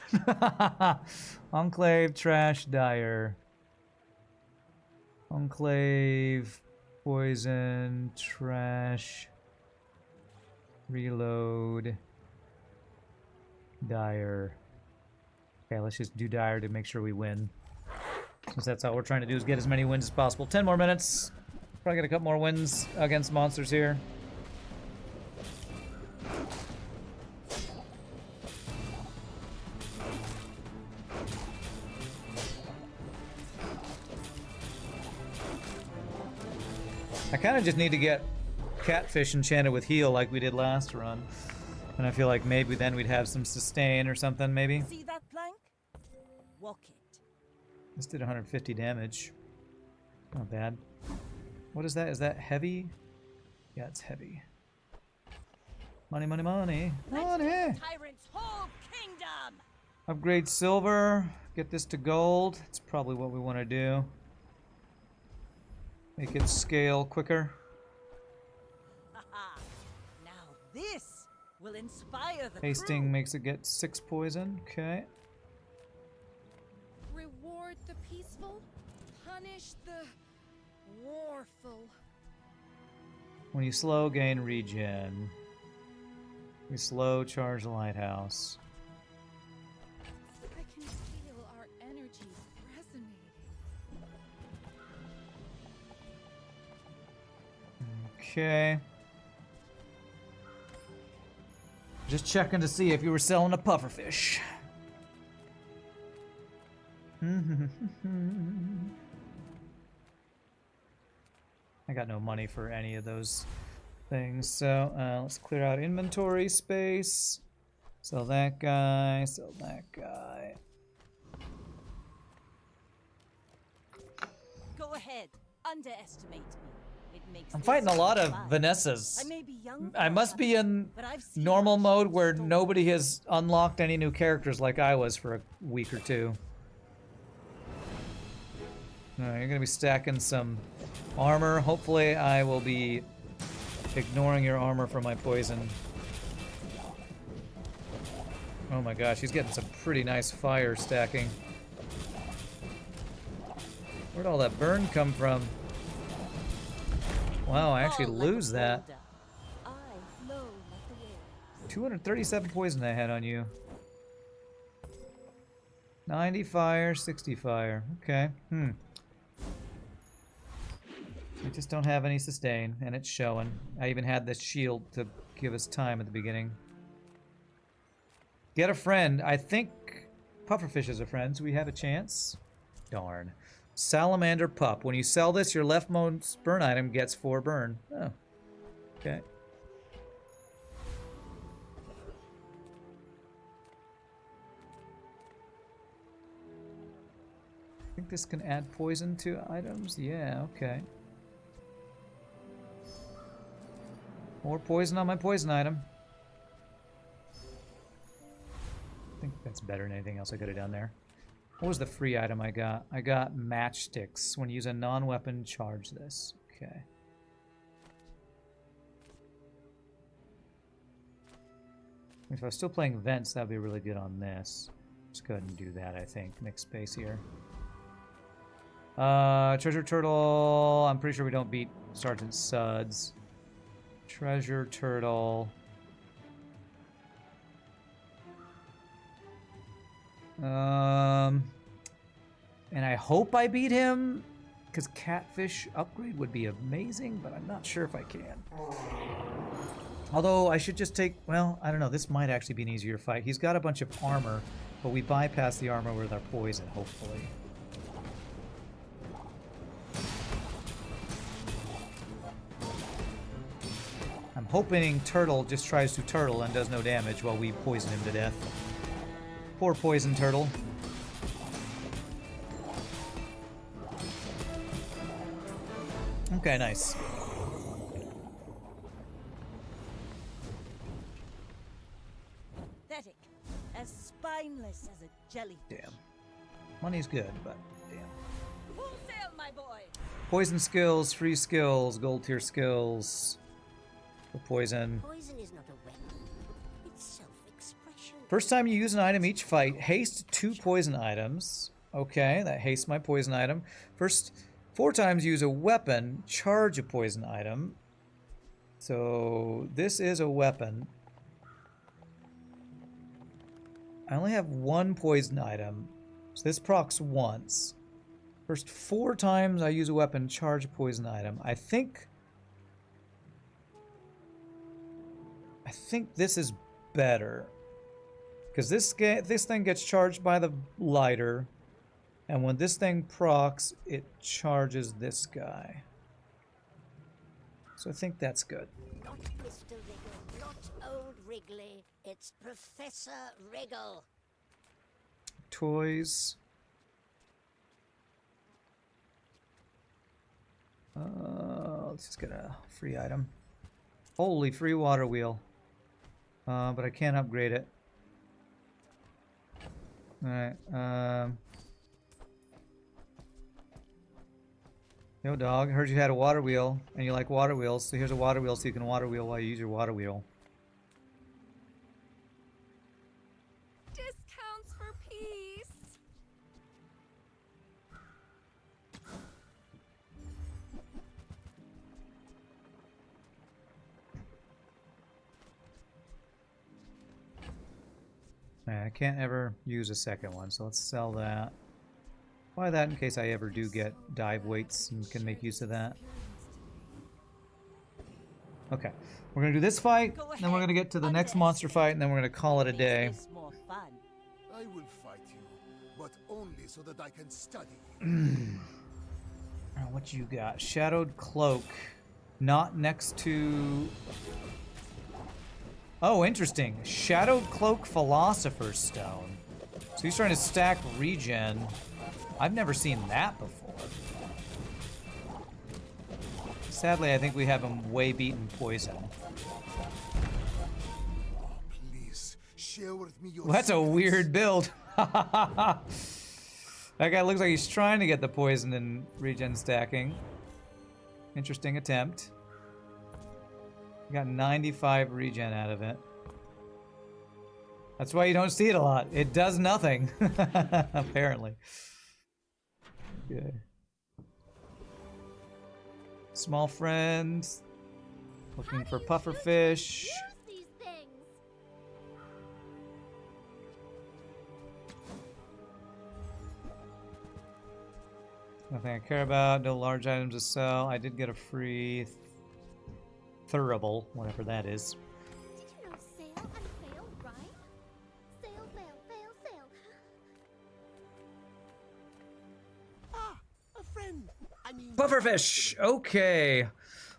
Enclave, trash, dire. Enclave, poison, trash, reload, dire. Okay, let's just do dire to make sure we win. Since that's all we're trying to do is get as many wins as possible. 10 more minutes. Probably get a couple more wins against monsters here. I kind of just need to get Catfish enchanted with heal like we did last run. And I feel like maybe then we'd have some sustain or something, maybe. See that plank? Walk it. This did 150 damage. Not bad. What is that? Is that heavy? Yeah, it's heavy. Money, money, money. Money! Tyrant's whole kingdom! Upgrade silver. Get this to gold. It's probably what we want to do. Make it scale quicker. Haha. Now this will inspire the Hasting crew. makes it get 6 poison. Okay. Reward the peaceful, punish the warful. When you slow, gain regen. We slow, charge the lighthouse. I can feel our energies resonating. Okay. Just checking to see if you were selling a pufferfish. I got no money for any of those things, so let's clear out inventory space. Sell that guy, sell that guy. Go ahead. Underestimate me. It makes I'm this fighting a lot of fun. Vanessas. I may be young, I must be in but I've seen normal much mode in where store. nobody has unlocked any new characters like I was for a week or two. Alright, you're gonna be stacking some armor. Hopefully I will be ignoring your armor for my poison. Oh my gosh, he's getting some pretty nice fire stacking. Where'd all that burn come from? Wow, I actually Fall like a lose that. boulder. I flow like the waves. 237 poison I had on you. 90 fire, 60 fire. Okay. I just don't have any sustain, and it's showing. I even had this shield to give us time at the beginning. Get a friend. I think pufferfish is a friend, so we have a chance. Darn. Salamander pup. When you sell this, your leftmost burn item gets 4 burn. Oh. Okay. I think this can add poison to items. Yeah, okay. More poison on my poison item. I think that's better than anything else I could have done there. What was the free item I got? I got matchsticks. When you use a non-weapon, charge this. Okay. If I was still playing vents, that would be really good on this. Let's go ahead and do that, I think. Mix space here. Treasure Turtle. I'm pretty sure we don't beat Sergeant Suds. Treasure Turtle. And I hope I beat him, because Catfish upgrade would be amazing, but I'm not sure if I can. Although I should just take, well, I don't know, this might actually be an easier fight. He's got a bunch of armor, but we bypass the armor with our poison, hopefully. I'm hoping Turtle just tries to turtle and does no damage while we poison him to death. Poor poison turtle. Okay, nice. Pathetic. As spineless as a jellyfish. Damn. Money's good, but damn. Full sail, my boy. Poison skills, free skills, gold tier skills. For poison. Poison is not a weapon. It's self-expression. First time you use an item each fight, haste 2 poison items. Okay, that hastes my poison item. First 4 times use a weapon, charge a poison item. So this is a weapon. I only have 1 poison item, so this procs once. First 4 times I use a weapon, charge a poison item. I think this is better, because this thing gets charged by the lighter, and when this thing procs, it charges this guy. So I think that's good. Not Mr. Wriggle, not old Wrigley. It's Professor Wriggle. Toys. Let's just get a free item. Holy, free water wheel. But I can't upgrade it. Alright, yo dog, I heard you had a water wheel, and you like water wheels, so here's a water wheel so you can water wheel while you use your water wheel. Discounts for peace. I can't ever use a second one, so let's sell that. Buy that in case I ever do get dive weights and can make use of that. Okay, we're gonna do this fight, then we're gonna get to the next monster fight, and then we're gonna call it a day. Makes this more fun. I will fight you, but only so that I can study. What you got? Shadowed Cloak. Not next to... Oh, interesting. Shadowed Cloak Philosopher's Stone. So he's trying to stack regen. I've never seen that before. Sadly, I think we have him way beaten poison. Please share with me your. Well, that's a secrets. weird build. That guy looks like he's trying to get the poison and regen stacking. Interesting attempt. Got 95 regen out of it. That's why you don't see it a lot. It does nothing, apparently. Good. Small friends. Looking for pufferfish. Use these things. Nothing I care about. No large items to sell. I did get a free thurable, whatever that is. Did you know sail and fail rhyme? Sail, fail, fail, sail. Ah, a friend. I mean, Pufferfish. Okay.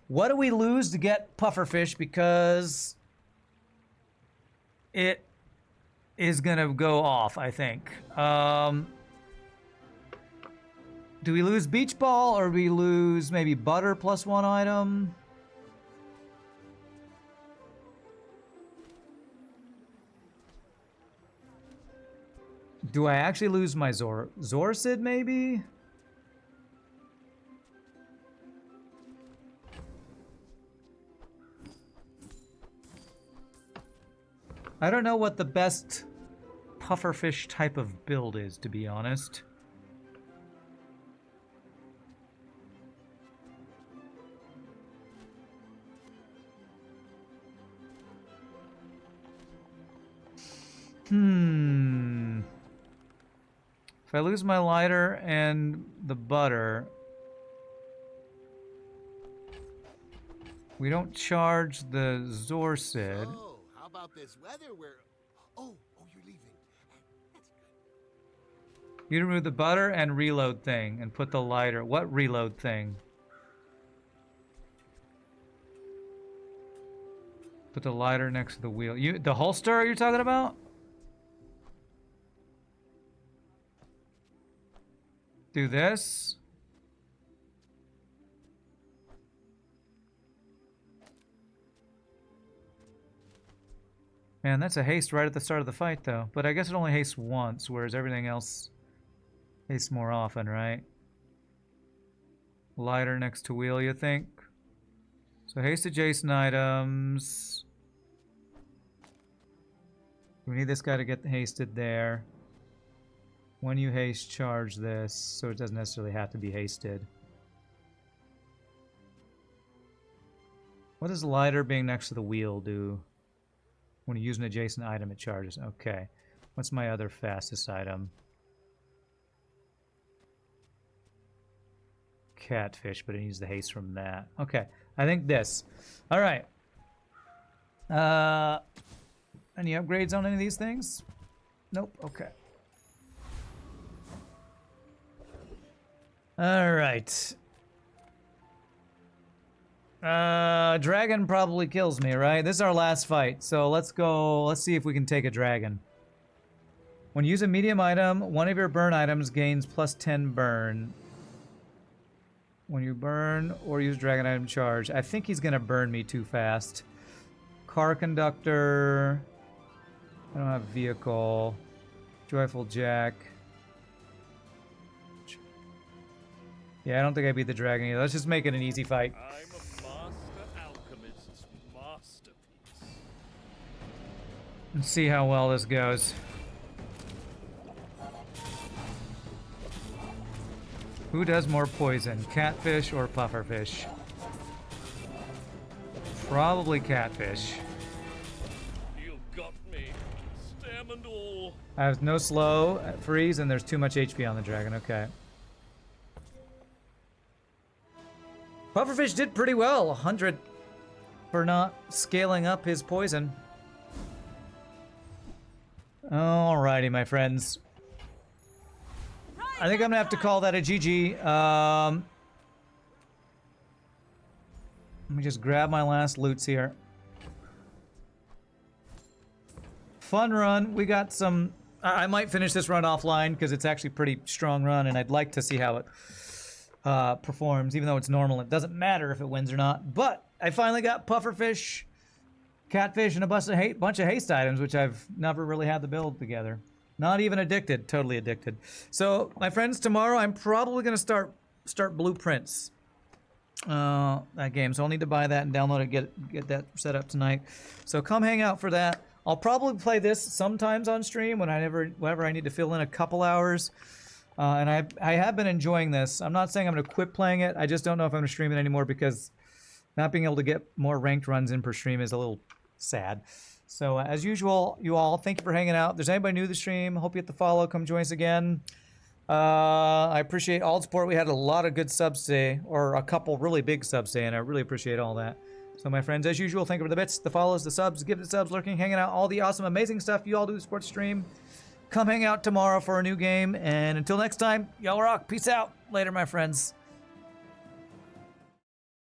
What do we lose to get pufferfish? Because it is gonna go off, I think. Do we lose beach ball or do we lose maybe butter plus 1 item? Do I actually lose my Zorsid maybe? I don't know what the best pufferfish type of build is, to be honest. If I lose my lighter and the butter, we don't charge the Zorsid. Oh, how about this weather where... Oh, you're leaving. That's good. You remove the butter and reload thing and put the lighter. What reload thing? Put the lighter next to the wheel. The holster you're talking about? Do this. Man, that's a haste right at the start of the fight, though. But I guess it only hastes once, whereas everything else hastes more often, right? Lighter next to wheel, you think? So haste adjacent items. We need this guy to get hasted there. When you haste, charge this, so it doesn't necessarily have to be hasted. What does lighter being next to the wheel do? When you use an adjacent item, it charges. Okay. What's my other fastest item? Catfish, but it needs the haste from that. Okay. I think this. All right. Any upgrades on any of these things? Nope. Okay. All right. Dragon probably kills me, right? This is our last fight, so let's go. Let's see if we can take a dragon. When you use a medium item, one of your burn items gains plus 10 burn. When you burn or use dragon item charge. I think he's gonna burn me too fast. Car conductor. I don't have vehicle. Joyful Jack. Yeah, I don't think I beat the dragon either. Let's just make it an easy fight. I'm a master alchemist's masterpiece. Let's see how well this goes. Who does more poison, catfish or pufferfish? Probably catfish. You got me, stem and all. I have no slow freeze, and there's too much HP on the dragon. Okay. Pufferfish did pretty well. 100 for not scaling up his poison. Alrighty, my friends. I think I'm gonna have to call that a GG. Let me just grab my last loots here. Fun run. We got some... I might finish this run offline because it's actually a pretty strong run, and I'd like to see how it performs. Even though it's normal, it doesn't matter if it wins or not. But I finally got pufferfish, catfish, and a bunch of haste items, which I've never really had the build together. Not even addicted, totally addicted. So, my friends, tomorrow I'm probably going to start Blueprints. That game, so I'll need to buy that and download it, get that set up tonight. So come hang out for that. I'll probably play this sometimes on stream whenever I need to fill in a couple hours. And I have been enjoying this. I'm not saying I'm going to quit playing it. I just don't know if I'm going to stream it anymore because not being able to get more ranked runs in per stream is a little sad. So as usual, you all, thank you for hanging out. If there's anybody new to the stream, hope you hit the follow. Come join us again. I appreciate all the support. We had a lot of good subs today, or a couple really big subs today, and I really appreciate all that. So my friends, as usual, thank you for the bits, the follows, the subs, give the subs, lurking, hanging out, all the awesome, amazing stuff you all do to support the stream. Come hang out tomorrow for a new game, and until next time, y'all rock. Peace out. Later, my friends.